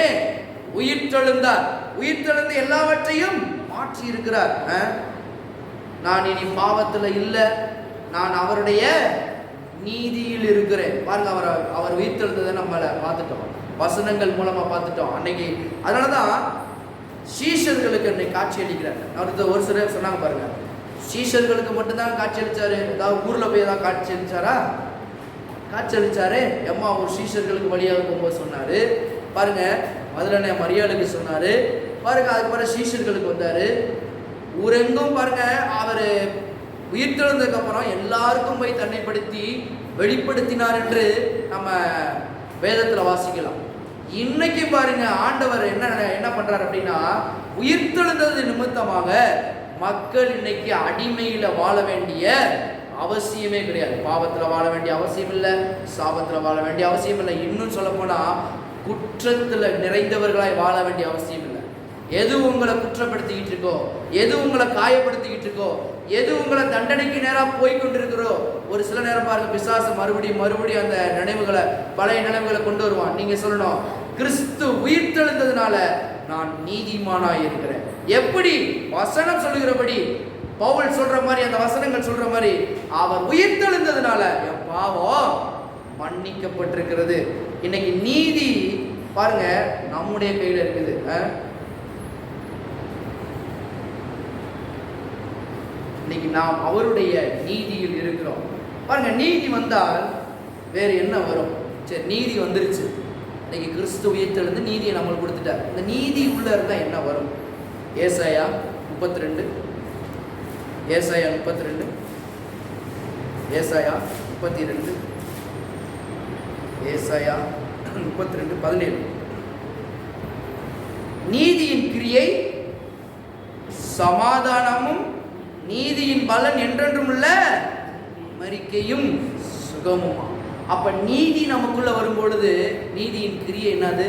உயிர்த்தெழுந்தார். உயிர்த்தெழுந்து எல்லாவற்றையும் மாற்றி இருக்கிறார். நான் இனி பாவத்துல இல்லை, நான் அவருடைய நீதியில் இருக்கிறேன். பாருங்க, அவர் உயிர்த்தெழுந்ததை நம்மளை பார்த்துட்டோம், வசனங்கள் மூலமா பார்த்துட்டோம் அன்னைக்கு. அதனாலதான் சீஷர்களுக்கு அன்னைக்கு காட்சி அளிக்கிறார். அவருக்கு ஒரு சிலர் சொன்னாங்க பாருங்க, சீஷர்களுக்கு மட்டும்தான் காட்சி அளிச்சாரு, ஏதாவது ஊர்ல போய் ஏதாவது காட்சி அளிச்சாரா? காட்சி அளிச்சாரு. எம்மா ஒரு சீஷர்களுக்கு வழியாக போகும்போது சொன்னாரு பாருங்க, முதல்ல மரியாளுக்கு சொன்னாரு பாருங்க, அதுக்கப்புறம் சீஷர்களுக்கு வந்தாரு. ஊரெங்கும் பாருங்க அவர் உயிர்த்தெழுந்ததுக்கு அப்புறம் எல்லாருக்கும் போய் தன்னைப்படுத்தி வெளிப்படுத்தினார் என்று நம்ம வேதத்துல வாசிக்கலாம். இன்னைக்கு பாருங்க ஆண்டவர் என்ன பண்றாரு அப்படின்னா, உயிர்த்தெழுந்தது நிமித்தமாக மக்கள் இன்னைக்கு அடிமையில வாழ வேண்டிய அவசியமே கிடையாது. பாவத்துல வாழ வேண்டிய அவசியம் இல்லை, சாபத்துல வாழ வேண்டிய அவசியம் இல்லை. இன்னும் சொல்ல போனா குற்றத்துல நிறைந்தவர்களாய் வாழ வேண்டிய அவசியம் இல்லை. எது உங்களை குற்றப்படுத்திக்கிட்டு இருக்கோ, எது உங்களை காயப்படுத்திக்கிட்டு இருக்கோ, எது உங்களை தண்டனைக்கு நேராக போய்கொண்டிருக்கிறோ, ஒரு சில நேரம் பாருங்க பிசாசு மறுபடியும் அந்த நினைவுகளை, பழைய நினைவுகளை கொண்டு வருவான். நீங்க சொல்லணும், கிறிஸ்து உயிர்த்தெழுந்ததுனால நான் நீதிமானாய் இருக்கிறேன். எப்படி? வசனம் சொல்லுகிறபடி, பவுல் சொல்ற மாதிரி, அந்த வசனங்கள் சொல்ற மாதிரி, அவர் உயிர்த்தெழுந்ததுனால என் பாவம் மன்னிக்கப்பட்டிருக்கிறது. இன்னைக்கு நீதி பாருங்க நம்முடைய கையில இருக்குது. இன்னைக்கு நாம் அவருடைய நீதியில் இருக்கிறோம். பாருங்க, நீதி வந்தால் வேறு என்ன வரும்? சரி, நீதி வந்துருச்சு, இன்னைக்கு கிறிஸ்து உயிர்த்தெழுந்து நீதியை நம்மளுக்கு கொடுத்துட்டார். இந்த நீதி உள்ள இருந்தா என்ன வரும்? ஏசாயா 32 ஏசாயா 32 ஏசாயா 32 ஏசாயா 32:17 நீதியின் கிரியை சமாதானமும் நீதியின் பலன் என்றென்றும் உள்ள மரிக்கையும் சுகமுமா. அப்ப நீதி நமக்குள்ள வரும்பொழுது நீதியின் கிரியை என்னது?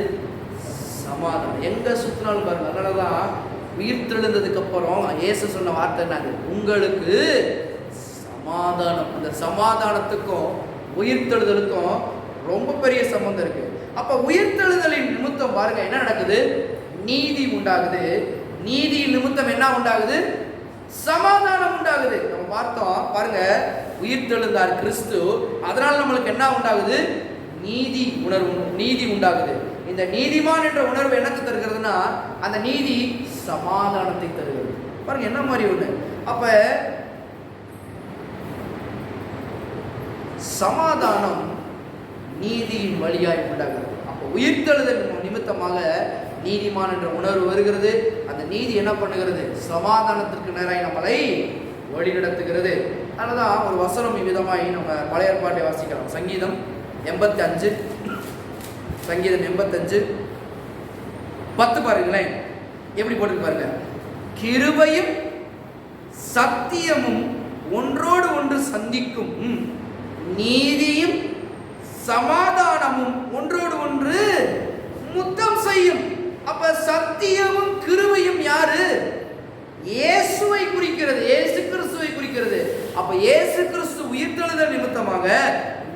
சமாதானம். எங்க சுத்தினாலும் பாருங்க. அதனாலதான் உயிர்த்தெழுந்ததுக்கு அப்புறம் இயேசு சொன்ன வார்த்தை என்னது? உங்களுக்கு சமாதானம். அந்த சமாதானத்துக்கும் உயிர்த்தெழுதலுக்கும் ரொம்ப பெரிய சம்பந்தம் இருக்கு. அப்ப உயிர்த்தெழுதலின் நிமித்தம் பாருங்க என்ன நடக்குது? நீதி உண்டாகுது. நீதியின் நிமித்தம் என்ன உண்டாகுது? சமாதானம் உண்டாகுது. நம்ம பார்த்தோம் பாருங்க, உயிர்த்தெழுந்தார் கிறிஸ்து. அதனால் நம்மளுக்கு என்ன உண்டாகுது? நீதி உண்டாகுது. இந்த நீதிமான் என்ற உணர்வு என்னத்தை தருகிறதுனா, அந்த நீதி சமாதானத்தை தருகிறது. பாருங்க என்ன மாதிரி ஒண்ணு. அப்ப சமாதானம் நீதியின் வழியாய் உண்டாகிறது. அப்ப உயிர்த்தெழுதல் நிமித்தமாக நீதிமான் என்ற உணர்வு வருகிறது. அந்த நீதி என்ன பண்ணுகிறது? சமாதானத்திற்கு நேராய் நம்மளை வழி நடத்துகிறது. அதனாலதான் ஒரு வசனம் இவ்விதமாய் நம்ம பழைய ஏற்பாட்டை வாசிக்கலாம். சங்கீதம் 85 10 பாருங்களேன், எப்படி போட்டு பாருங்க. கிருபையும் சத்தியமும் ஒன்றோடு ஒன்று சந்திக்கும், நீதியும் சமாதானமும் ஒன்றோடு ஒன்று முத்தம் செய்யும். அப்ப சத்தியமும் கிருபையும் யாரு? இயேசுவை குறிக்கிறது, இயேசு கிறிஸ்துவை குறிக்கிறது. அப்ப இயேசு கிறிஸ்து உயிர்த்தெழுதல் நிமித்தமாக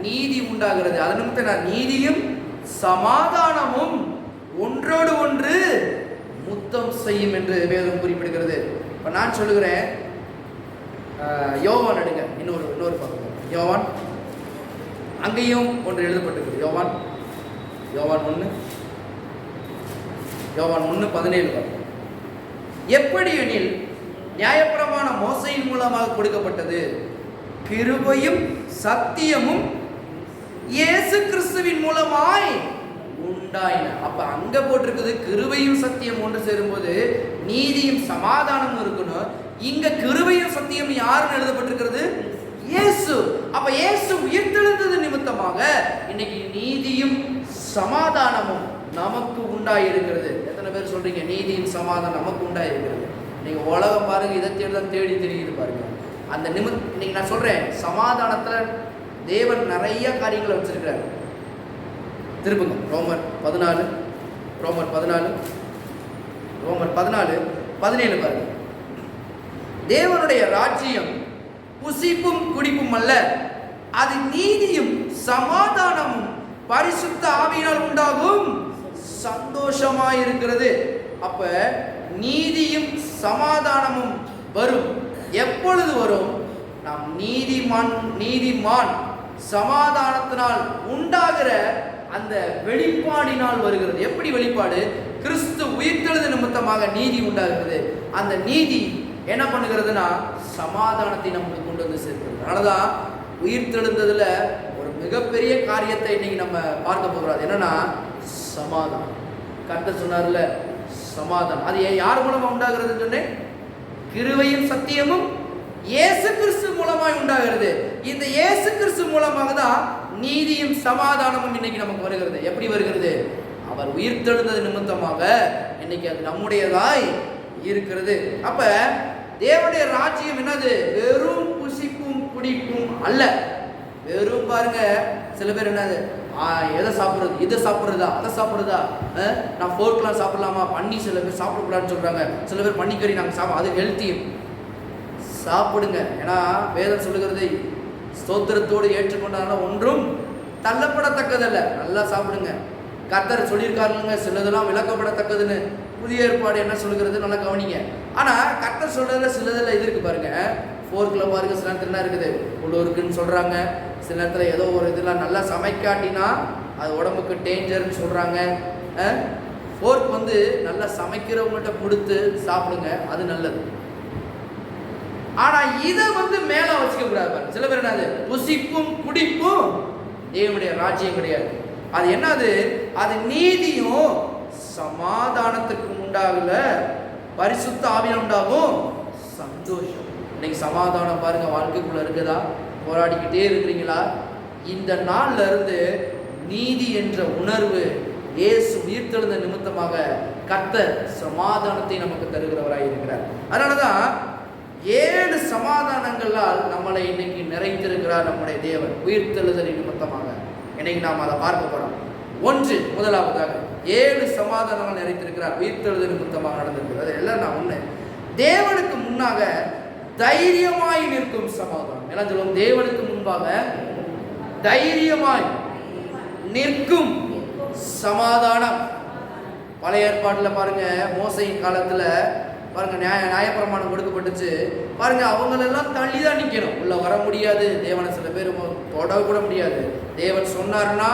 நீதி உண்டாகிறது. அதன் நிமித்தம் நீதியும் சமாதானமும் ஒன்றோடு ஒன்று முத்தம் செய்யும் என்று வேதம் குறிப்பிடுகிறது. இப்ப நான் சொல்லுகிறேன், யோவான் எடுங்க, இன்னொரு பக்கம் யோவான், அங்கேயும் ஒன்று எழுதப்பட்டிருக்கிறது. யோவான் 1:17 எப்படி எனில் நியாயப்பிரமாணம் மோசையின் மூலமாக கொடுக்கப்பட்டது, கிருபையும் சத்தியமும் இயேசு கிறிஸ்துவின் மூலமாய் உண்டாயின. அப்ப அங்க போட்டிருக்குது கிருபையும் சத்தியம் ஒன்று சேரும்போது நீதியும் சமாதானமும் இருக்கணும். இங்க கிருபையும் சத்தியம் யாருன்னு எழுதப்பட்டிருக்கிறது? இயேசு. அப்ப இயேசு உயிர்த்தெழுந்தது நிமித்தமாக இன்னைக்கு நீதியும் சமாதானமும் நமக்கு உண்டாயிருக்கிறது. எத்தனை பேர் சொல்றீங்க நீதியும் சமாதானம் நமக்கு உண்டாயிருக்கிறது? நீங்க உலகம் பாருங்க, இதை தேடி தெரியுது பாருங்க. அந்த இன்னைக்கு நான் சொல்றேன், சமாதானத்துல தேவன் நிறைய காரியங்களை வச்சிருக்கிறார். திருப்புங்க ரோமர் 14:17 பாருங்க. தேவனுடைய ராஜ்யம் புசிப்பும் குடிப்பும் அல்ல, அது நீதியும் சமாதானமும் பரிசுத்த ஆவியினால் உண்டாகும் சந்தோஷமாயிருக்கிறது. அப்ப நீதியும் சமாதானமும் வரும். எப்பொழுது வரும்? நாம் நீதிமான் சமாதானத்தினால் உண்டாகிற அந்த வெளிப்பாடினால் வருகிறது. எப்படி வெளிப்பாடு? கிறிஸ்து உயிர்த்தெழுதல் நிமித்தமாக நீதி உண்டாகிறது. அந்த நீதி என்ன பண்ணுகிறதுனா சமாதானத்தை நமக்கு கொண்டு வந்து சேர்க்கிறது. அதனாலதான் உயிர்த்தெழுந்ததுல ஒரு மிகப்பெரிய காரியத்தை இன்னைக்கு நம்ம பார்க்க போகிறோம். என்னன்னா சமாதானம். கர்த்தர் சொன்னார்ல சமாதானம். அது யார் மூலமா உண்டாகிறதுன்னு சொன்னேன்? கிருபையும் சத்தியமும் இயேசு கிறிஸ்து மூலமாய் உண்டாகிறது. இந்த இயேசு கிறிஸ்து மூலமாக தான் நீதியும் சமாதானமும் இன்னைக்கு நமக்கு வருகிறது. எப்படி வருகிறது? அவர் உயிர்த்தெழுந்தது நிமித்தமாக இன்னைக்கு அது நம்முடையதாய் இருக்கிறது. அப்ப தேவனுடைய ராஜ்யம் என்னது? வெறும் புசிப்பும் குடிப்பும் அல்ல. வெறும் பாருங்க, சில பேர் என்னது எதை சாப்பிடுறது, இதை சாப்பிடுறதா அதை சாப்பிடுறதா, நான் ஃபோர்க்லாம் சாப்பிடலாமா, பண்ணி சில பேர் சாப்பிடக்கூடாதுன்னு சொல்றாங்க. சில பேர் பன்னிக்கறி நாங்கள் அது ஹெல்த்தி சாப்பிடுங்க. ஏன்னா வேதம் சொல்லுகிறது ஸ்தோத்திரத்தோடு ஏற்றுக்கொண்டாலும் ஒன்றும் தள்ளப்படத்தக்கதல்ல. நல்லா சாப்பிடுங்க. கர்த்தர் சொல்லியிருக்காருங்க சிலதெல்லாம் விளக்கப்படத்தக்கதுன்னு. புதிய ஏற்பாடு என்ன சொல்லுகிறது நல்லா கவனிங்க. ஆனா கர்த்தர் சொல்றதுல சிலதெல்லாம் இது இருக்கு பாருங்க. ஃபோர்க்கில் பாருங்க, சில நேரத்தில் என்ன இருக்குது உள்ள இருக்குன்னு சொல்றாங்க. சில நேரத்தில் ஏதோ ஒரு இதெல்லாம் நல்லா சமைக்காட்டினா அது உடம்புக்கு டேஞ்சர்னு சொல்றாங்க. ஃபோர்க் நல்லா சமைக்கிறவங்கள்ட்ட கொடுத்து சாப்பிடுங்க, அது நல்லது. ஆனா இதை மேல வச்சுக்க கூடாது. சில பேர் என்னது புசிப்பும் குடிப்பும் தேவனுடைய ராஜ்யம் கிடையாது. அது என்னது? அது நீதியும் சமாதானத்துக்கு உண்டாகல, பரிசுத்த ஆவியால் உண்டாகும் சந்தோஷம். இன்னைக்கு சமாதானம் பாருங்க வாழ்க்கைக்குள்ள இருக்குதா? போராடிக்கிட்டே இருக்கிறீங்களா? இந்த நாள்ல இருந்து நீதி என்ற உணர்வு இயேசு உயிர்த்தெழுந்த நிமித்தமாக கர்த்தர் சமாதானத்தை நமக்கு தருகிறவராய் இருக்கிறார். அதனாலதான் 7 சமாதானங்களால் நம்மளை இன்னைக்கு நிறைத்திருக்கிறார் நம்முடைய தேவன் உயிர்த்தெழுதலின் நிமித்தமாக. இன்னைக்கு நாம் அதை பார்க்க போறோம். முதலாவதாக 7 சமாதானங்கள் நிறைத்திருக்கிறார் உயிர்த்தெழுதல் நிமித்தமாக நடந்திருக்கிறது. எல்லாம் நான் ஒண்ணு, தேவனுக்கு முன்னாக தைரியமாய் நிற்கும் சமாதானம். என்ன சொல்லுவோம்? தேவனுக்கு முன்பாக தைரியமாய் நிற்கும் சமாதானம். பழைய ஏற்பாட்டில் பாருங்க, மோசையின் காலத்துல பாருங்க, நியாயப்பிரமாணம் கொடுக்கப்பட்டுச்சு பாருங்க. அவங்களெல்லாம் தள்ளி தான் நிற்கணும், உள்ள வர முடியாது. தேவனை சில பேர் தொட கூட முடியாது. தேவன் சொன்னாருன்னா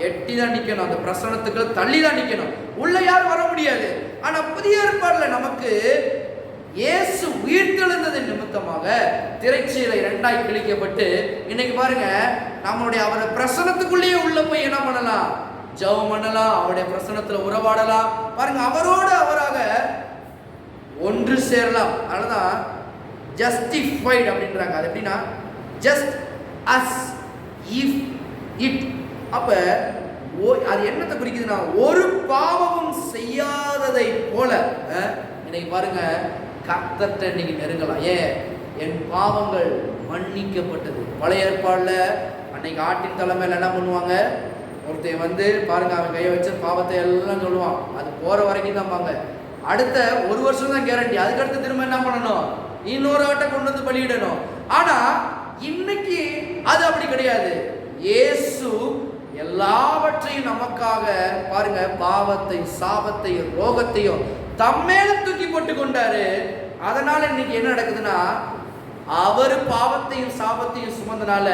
எட்டி தான் நிற்கணும், அந்த பிரசனத்துக்கு தள்ளி தான் நிற்கணும், உள்ள யாரும் வர முடியாது. ஆனா புதிய ஏற்பாடுல நமக்கு இயேசு உயிர்த்தெழுந்தது நிமித்தமாக திரைச்சீலை 2ஆய் கிழிக்கப்பட்டு இன்னைக்கு பாருங்க, நம்மளுடைய அவருடைய பிரசனத்துக்குள்ளேயே உள்ள போய் என்ன பண்ணலாம், ஜெபம் பண்ணலாம், அவருடைய பிரசனத்துல உறவாடலாம். பாருங்க, அவரோடு அவராக ஒன்று சேரலாம். அதனாலதான் ஜஸ்டிஃபைட் அப்படின்றாங்க. அது எப்படின்னா ஜஸ்ட் அஸ் இஃப் இட். அப்ப அது என்னத்தை குறிக்குதுன்னா, ஒரு பாவமும் செய்யாததை போல இன்னைக்கு பாருங்க கர்த்தர்ட்ட இன்னைக்கு நெருங்கலாம். ஏன்? என் பாவங்கள் மன்னிக்கப்பட்டது. பழைய ஏற்பாடுல அன்னைக்கு ஆட்டின் தலைமையில என்ன பண்ணுவாங்க, ஒருத்தன் வந்து பாருங்க அவன் கையை வச்சு பாவத்தை எல்லாம் சொல்லுவான், அது போற வரைக்கும் தான் பாங்க. அடுத்த 1 வருஷம் தான் கேரண்டி, அதுக்கடுத்து திரும்ப என்ன பண்ணணும், இன்னொரு ஆட்டை கொண்டு வந்து பலியிடணும். ஆனா இன்னைக்கு அது அப்படி கிடையாது. இயேசு எல்லாவற்றையும் நமக்காக பாருங்க, பாவத்தையும் சாபத்தையும் ரோகத்தையும் தம்மேல தூக்கி போட்டு கொண்டாரு. அதனால இன்னைக்கு என்ன நடக்குதுன்னா, அவர் பாவத்தையும் சாபத்தையும் சுமந்தனால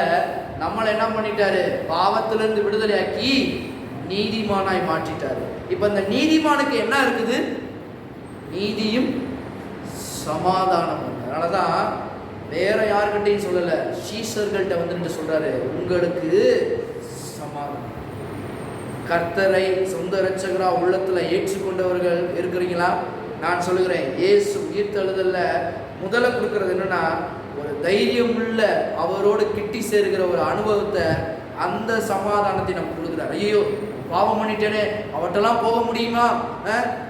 நம்மளை என்ன பண்ணிட்டாரு, பாவத்திலிருந்து விடுதலையாக்கி நீதிமானாய் மாற்றிட்டாரு. இப்ப இந்த நீதிமானுக்கு என்ன இருக்குது, நீதியும் சமாதானம். அதனாலதான் வேற யாருக்கிட்டையும் சொல்லல, சீஷர்கள்ட்ட வந்துட்டு சொல்றாரு, உங்களுக்கு சமாதானம். கர்த்தரை சொந்த இரட்சகரா உள்ளத்துல ஏற்றுக்கொண்டவர்கள் இருக்கிறீங்களா? நான் சொல்லுகிறேன், இயேசு உயிர்த்தெழுதல்ல முதல்ல கொடுக்கறது என்னன்னா, ஒரு தைரியம் உள்ள அவரோடு கிட்டி சேருகிற ஒரு அனுபவத்தை, அந்த சமாதானத்தை நம்ம கொடுக்குறாரு. ஐயோ பாவம் பண்ணிட்டேனே, அவர்கிட்டலாம் போக முடியுமா,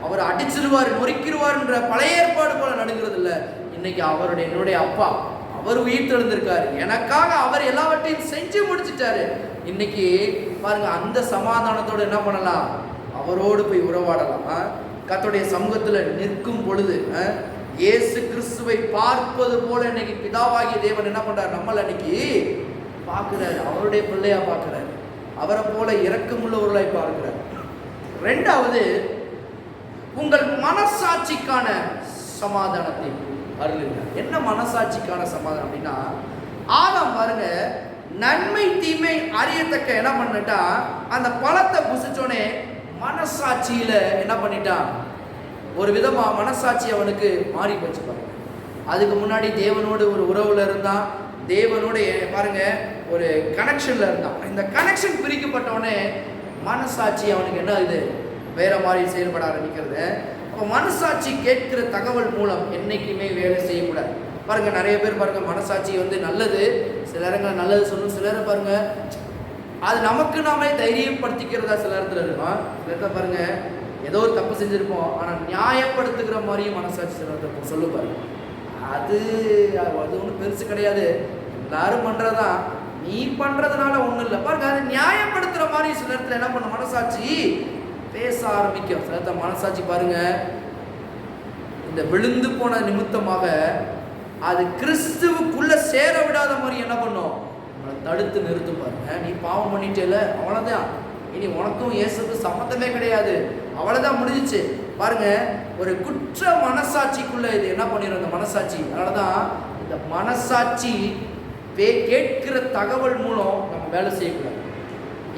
அவர் அடிச்சிருவார் நொறுக்கிடுவார்ன்ற பழைய ஏற்பாடு போல நடுங்கிறது இல்லை. இன்னைக்கு அவருடைய என்னுடைய அப்பா அவர் உயிர்த்தெழுந்திருக்காரு, எனக்காக அவர் எல்லாவற்றையும் செஞ்சு முடிச்சிட்டாரு. இன்னைக்கு பாருங்க, அந்த சமாதானத்தோடு என்ன பண்ணலாம், அவரோடு போய் உறவாடலாம். கர்த்தருடைய சமூகத்துல நிற்கும் பொழுது இயேசு கிறிஸ்துவை பார்ப்பது போல இன்னைக்கு பிதாவாகிய தேவன் என்ன பண்றாரு, நம்மள இன்னைக்கு பார்க்கிறாரு, அவருடைய பிள்ளையா பார்க்கிறாரு, அவரை போல இரக்கமுள்ளவர்களாய் பார்க்கிறார். 2வது, உங்கள் மனசாட்சிக்கான சமாதானத்தை அருளுங்க. என்ன மனசாட்சிக்கான சமாதானம் அப்படின்னா, ஆதாம் பாருங்க நன்மை தீமை அறியத்தக்க என்ன பண்ணிட்டா, அந்த பழத்தை புசிச்சோனே மனசாட்சியில என்ன பண்ணிட்டான், ஒரு விதமா மனசாட்சி அவனுக்கு மாறி போச்சு பாருங்க. அதுக்கு முன்னாடி தேவனோடு ஒரு உறவுல இருந்தான், தேவனோட பாருங்க ஒரு கனெக்ஷன்ல இருந்தான். இந்த கனெக்ஷன் பிரிக்கப்பட்டவனே மனசாட்சி அவனுக்கு என்ன இது, வேற மாதிரி செயல்பட ஆரம்பிக்கிறது. அப்போ மனசாட்சி கேட்கிற தகவல் மூலம் என்னைக்குமே வேலை செய்யக்கூடாது. பாருங்க, நிறைய பேர் பாருங்க மனசாட்சி வந்து நல்லது, சில இடங்கள் நல்லது சொல்லும், சிலர் பாருங்க அது நமக்கு நாமே தைரியப்படுத்திக்கிறதா சில இடத்துல இருக்கும். சில பாருங்க ஏதோ ஒரு தப்பு செஞ்சிருப்போம், ஆனா நியாயப்படுத்துகிற மாதிரியும் மனசாட்சி சில இடத்துல சொல்லு பாருங்க. அது ஒன்றும் பெருசு கிடையாது, எல்லாரும் பண்றதா, நீ பண்றதுனால ஒண்ணும் இல்லை பாருங்க. அது நியாயப்படுத்துற மாதிரி சில இடத்துல என்ன பண்ண மனசாட்சி பேச ஆரம்பிக்கும். சில மனசாட்சி பாருங்க இந்த விழுந்து போன நிமித்தமாக அது கிறிஸ்துவுக்குள்ள சேர விடாத மாதிரி என்ன பண்ணும், நம்மளை தடுத்து நிறுத்து பாருங்க. நீ பாவம் பண்ணிட்டேல, அவ்வளவுதான், இனி உனக்கும் இயேசுக்கும் சம்மந்தமே கிடையாது, அவ்வளவுதான், முடிஞ்சிச்சு. பாருங்க, ஒரு குற்ற மனசாட்சிக்குள்ள இது என்ன பண்ணிடும் இந்த மனசாட்சி. அதனாலதான் இந்த மனசாட்சி கேட்கிற தகவல் மூலம் நம்ம வேலை செய்யக்கூடாது.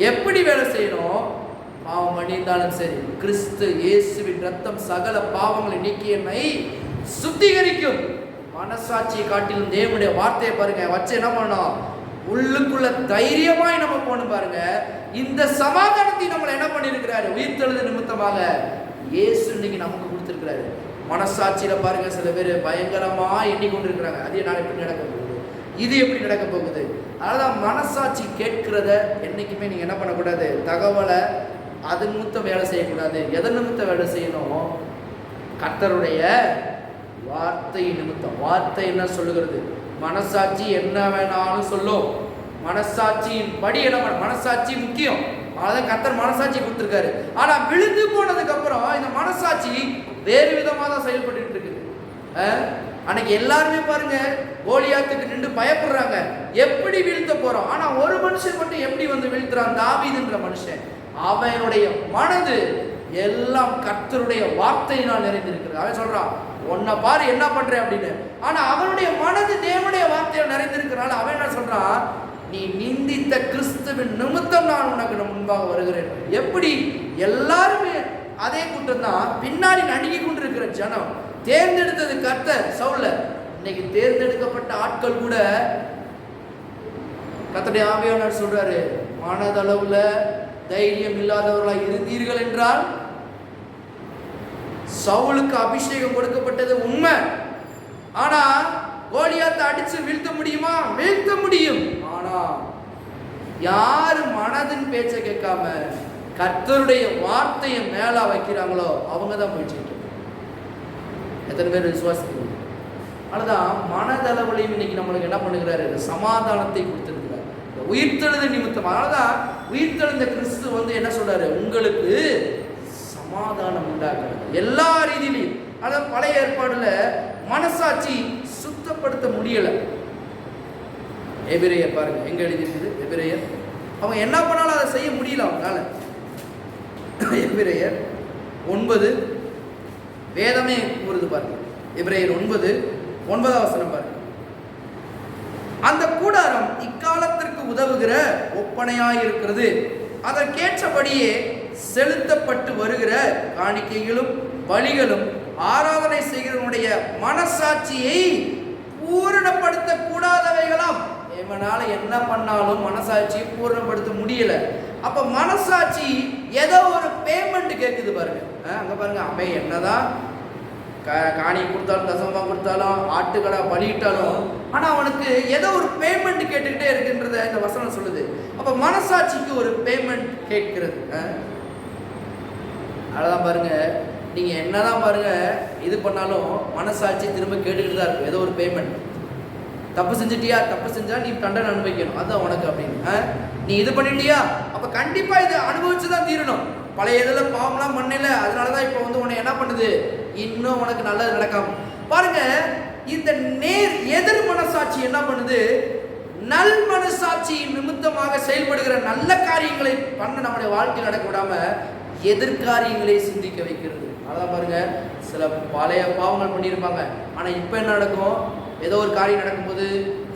எப்படி வேலை செய்யணும், பாவம் பண்ணியிருந்தாலும் சரி, கிறிஸ்து இயேசுவின் ரத்தம் சகல பாவங்களை நீக்கி என்னை சுத்திகரிக்கும். மனசாட்சியை காட்டிலும் தேவனுடைய வார்த்தையை பாருங்க வச்சு என்ன பண்ணணும், உள்ளுக்குள்ள தைரியமாய் நம்ம போகணும் பாருங்க. இந்த சமாதானத்தை நம்மளை என்ன பண்ணியிருக்கிறாரு, உயிர்த்தெழுதல் நிமித்தமாக இயேசு இன்னைக்கு நமக்கு கொடுத்திருக்கிறாரு. மனசாட்சியில பாருங்க சில பேர் பயங்கரமா எண்ணிக்கொண்டிருக்கிறாங்க, அது நான் எப்படி நடக்க போகுது, இது எப்படி நடக்க போகுது. அதனாலதான் மனசாட்சி கேட்கிறத என்னைக்குமே நீங்க என்ன பண்ணக்கூடாது, தகவலை அது நிமித்தம் வேலை செய்யக்கூடாது. எதன் நிமித்தம் வேலை செய்யணும், கர்த்தருடைய வார்த்தை நிமித்தம். வார்த்தை என்ன சொல்லுகிறது, மனசாட்சி என்ன வேணாலும் சொல்லும், மனசாட்சியின் படி என்ன பண்ண, மனசாட்சி முக்கியம். அதான் கர்த்தர் மனசாட்சி கொடுத்துருக்காரு. ஆனா விழுந்து போனதுக்கு அப்புறம் இந்த மனசாட்சி வேறு விதமா தான் செயல்பட்டு இருக்குது. அன்னைக்கு எல்லாருமே பாருங்க கோலியாத்துக்கு நின்று பயப்படுறாங்க, எப்படி வீழ்த்த போறோம். ஆனா ஒரு மனுஷன் மட்டும் எப்படி வந்து வீழ்த்துறான், தாவீதுன்ற மனுஷன். அவனுடைய மனது எல்லாம் கர்த்தருடைய வார்த்தையினால் நிறைந்திருக்கிறது. அவன் சொல்றான், உன்னை பாரு என்ன பண்ற அப்படின்னு. ஆனா அவனுடைய மனது தேவனுடைய வார்த்தையை நிறைந்திருக்கிறனால அவன் என்ன சொல்றான், நீ நிந்தித்த கிறிஸ்துவின் நிமித்தம் நான் உனக்கு முன்பாக வருகிறேன். எப்படி? எல்லாருமே அதே கூட்டம் தான், பின்னாடி நடுங்கி கொண்டிருக்கிற ஜனம். தேர்ந்தெடுத்தது கர்த்தர் சவுல. இன்னைக்கு தேர்ந்தெடுக்கப்பட்ட ஆட்கள் கூட கர்த்தருடைய ஆவியானவர் சொல்றாரு, மனதளவுல தைரியம் இல்லாதவர்களாக இருந்தீர்கள் என்றால், சவுலுக்கு அபிஷேகம் கொடுக்கப்பட்டது உண்மை. ஆனா கோலியாத்தை அடிச்சு வீழ்த்த முடியுமா? வீழ்த்த முடியும். ஆனா யாரு மனதின் பேச்சை கேட்காம கர்த்தருடைய வார்த்தையை மேல வைக்கிறாங்களோ அவங்க தான் போய் ஜெயிக்கணும். எத்தனை பேர் விசுவாசிக்கிறீங்க? அதுதான் மனதளவுலையும் இன்னைக்கு நம்மளுக்கு என்ன பண்ணுகிறாரு, சமாதானத்தை கொடுத்திருக்கிறார் உயிர்த்தெழுதல் நிமித்தம். அதனாலதான் உயிர்த்தெழுந்த கிறிஸ்து வந்து என்ன சொல்றாரு, உங்களுக்கு சமாதானம் உண்டாகிறது எல்லா ரீதியிலையும். அதாவது பழைய ஏற்பாடுல மனசாட்சி சுத்தப்படுத்த முடியல. எபிரேயர் பாருங்க எங்க எழுதியிருக்குது, எபிரேயர். அவங்க என்ன பண்ணாலும் அதை செய்ய முடியல அவங்களால. எபிரேயர் 9 வேதமே கூறுது பாருங்க. எபிரேயர் 9:9 பாருங்க. அந்த கூடாரம் இக்காலத்திற்கு உதவுகிற ஒப்பனையாயிருக்கிறது, அதற்கேற்றபடியே செலுத்தப்பட்டு வருகிற காணிக்கைகளும் பலிகளும் ஆராதனை செய்கிறவனுடைய மனசாட்சியை பூரணப்படுத்த கூடாதவைகளாம். இவனால என்ன பண்ணாலும் மனசாட்சியை பூரணப்படுத்த முடியல. அப்ப மனசாட்சி ஏதோ ஒரு பேமெண்ட் கேட்குது பாருங்க. அங்க பாருங்க, அவன் என்னதான் காணி கொடுத்தாலும் தசமமாக கொடுத்தாலும் ஆட்டுக்கடா பலியிட்டாலும் ஆனா அவனுக்கு ஏதோ ஒரு பேமெண்ட் கேட்டுக்கிட்டே இருக்குன்றத இந்த வசனம் சொல்லுது. அப்ப மனசாட்சிக்கு ஒரு பேமெண்ட் கேட்கிறது. அதான் பாருங்க, நீங்க என்னதான் பாருங்க இது பண்ணாலும் மனசாட்சி திரும்ப கேட்டுக்கிட்டு தான் இருக்கும். ஏதோ ஒரு பேமெண்ட். தப்பு செஞ்சிட்டியா, தப்பு செஞ்சா நீ தண்டனை அனுபவிக்கணும், அதுதான் உனக்கு அப்படின்னு. நீ இது பண்ணிட்டியா, அப்ப கண்டிப்பா இது அனுபவிச்சுதான் தீரணும். பழைய இதுல பாவம்லாம் பண்ணல, அதனாலதான் இப்ப வந்து உன்னை என்ன பண்ணுது, இன்னும் உனக்கு நல்லது நடக்காம பாருங்க. இந்த நேர் எதிர் மனசாட்சி என்ன பண்ணுது, நல் மனசாட்சி நிமித்தமாக செயல்படுகிற நல்ல காரியங்களை பண்ண நம்முடைய வாழ்க்கையில் நடக்க விடாம எதிர்காரியங்களை சிந்திக்க வைக்கிறது. அதான் பாருங்க, சில பழைய பாவங்கள் பண்ணியிருப்பாங்க, ஆனா இப்ப என்ன நடக்கும், ஏதோ ஒரு காரியம் நடக்கும்போது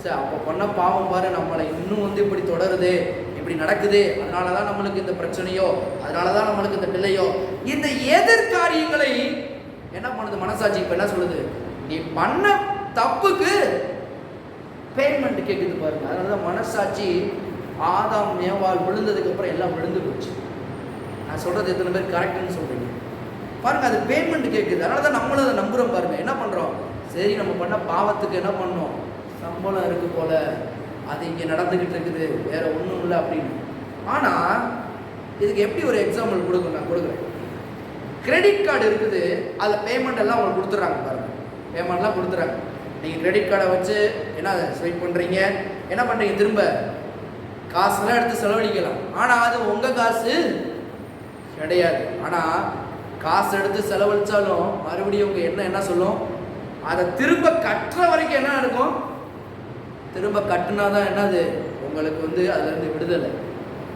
சார் அப்போ பண்ண பாவம் பாரு நம்மளை இன்னும் வந்து இப்படி தொடருது, இப்படி நடக்குது, அதனாலதான் நம்மளுக்கு இந்த பிரச்சனையோ, அதனாலதான் நம்மளுக்கு இந்த பிள்ளையோ. இந்த எதிர்காரியங்களை என்ன பண்ணுது மனசாட்சி, இப்ப என்ன சொல்லுது, நீ பண்ண தப்புக்கு பேமெண்ட் கேட்குது பாருங்க. அதனாலதான் மனசாட்சி ஆதாம் ஏவாள் விழுந்ததுக்கு அப்புறம் எல்லாம் விழுந்து போச்சு. நான் சொல்றது எத்தனை பேர் கரெக்ட்னு சொல்றீங்க பாருங்க, அது பேமெண்ட் கேட்குது. அதனாலதான் நம்மளும் அதை நம்புறோம் பாருங்க. என்ன பண்றோம், சரி நம்ம பண்ண பாவத்துக்கு என்ன பண்ணோம், சம்பளம் இருக்கு போல, அது இங்க நடந்துகிட்டு இருக்குது, வேற ஒன்றும் இல்லை அப்படின்னு. ஆனா இதுக்கு எப்படி ஒரு எக்ஸாம்பிள் கொடுக்கணும், நான் கொடுக்குறேன். கிரெடிட் கார்டு இருக்குது, அதில் பேமெண்ட் எல்லாம் உங்களுக்கு கொடுத்துட்றாங்க பாருங்க, பேமெண்ட்லாம் கொடுத்துட்றாங்க. நீங்கள் கிரெடிட் கார்டை வச்சு என்ன ஸ்வைப் பண்ணுறீங்க, என்ன பண்ணுறீங்க, திரும்ப காசுலாம் எடுத்து செலவழிக்கலாம். ஆனால் அது உங்கள் காசு கிடையாது. ஆனால் காசு எடுத்து செலவழித்தாலும் மறுபடியும் உங்கள் என்ன சொல்லும், அதை திரும்ப கட்டுற வரைக்கும் என்ன இருக்கும், திரும்ப கட்டுனா தான் என்னது உங்களுக்கு வந்து அதுலேருந்து விடுதலை.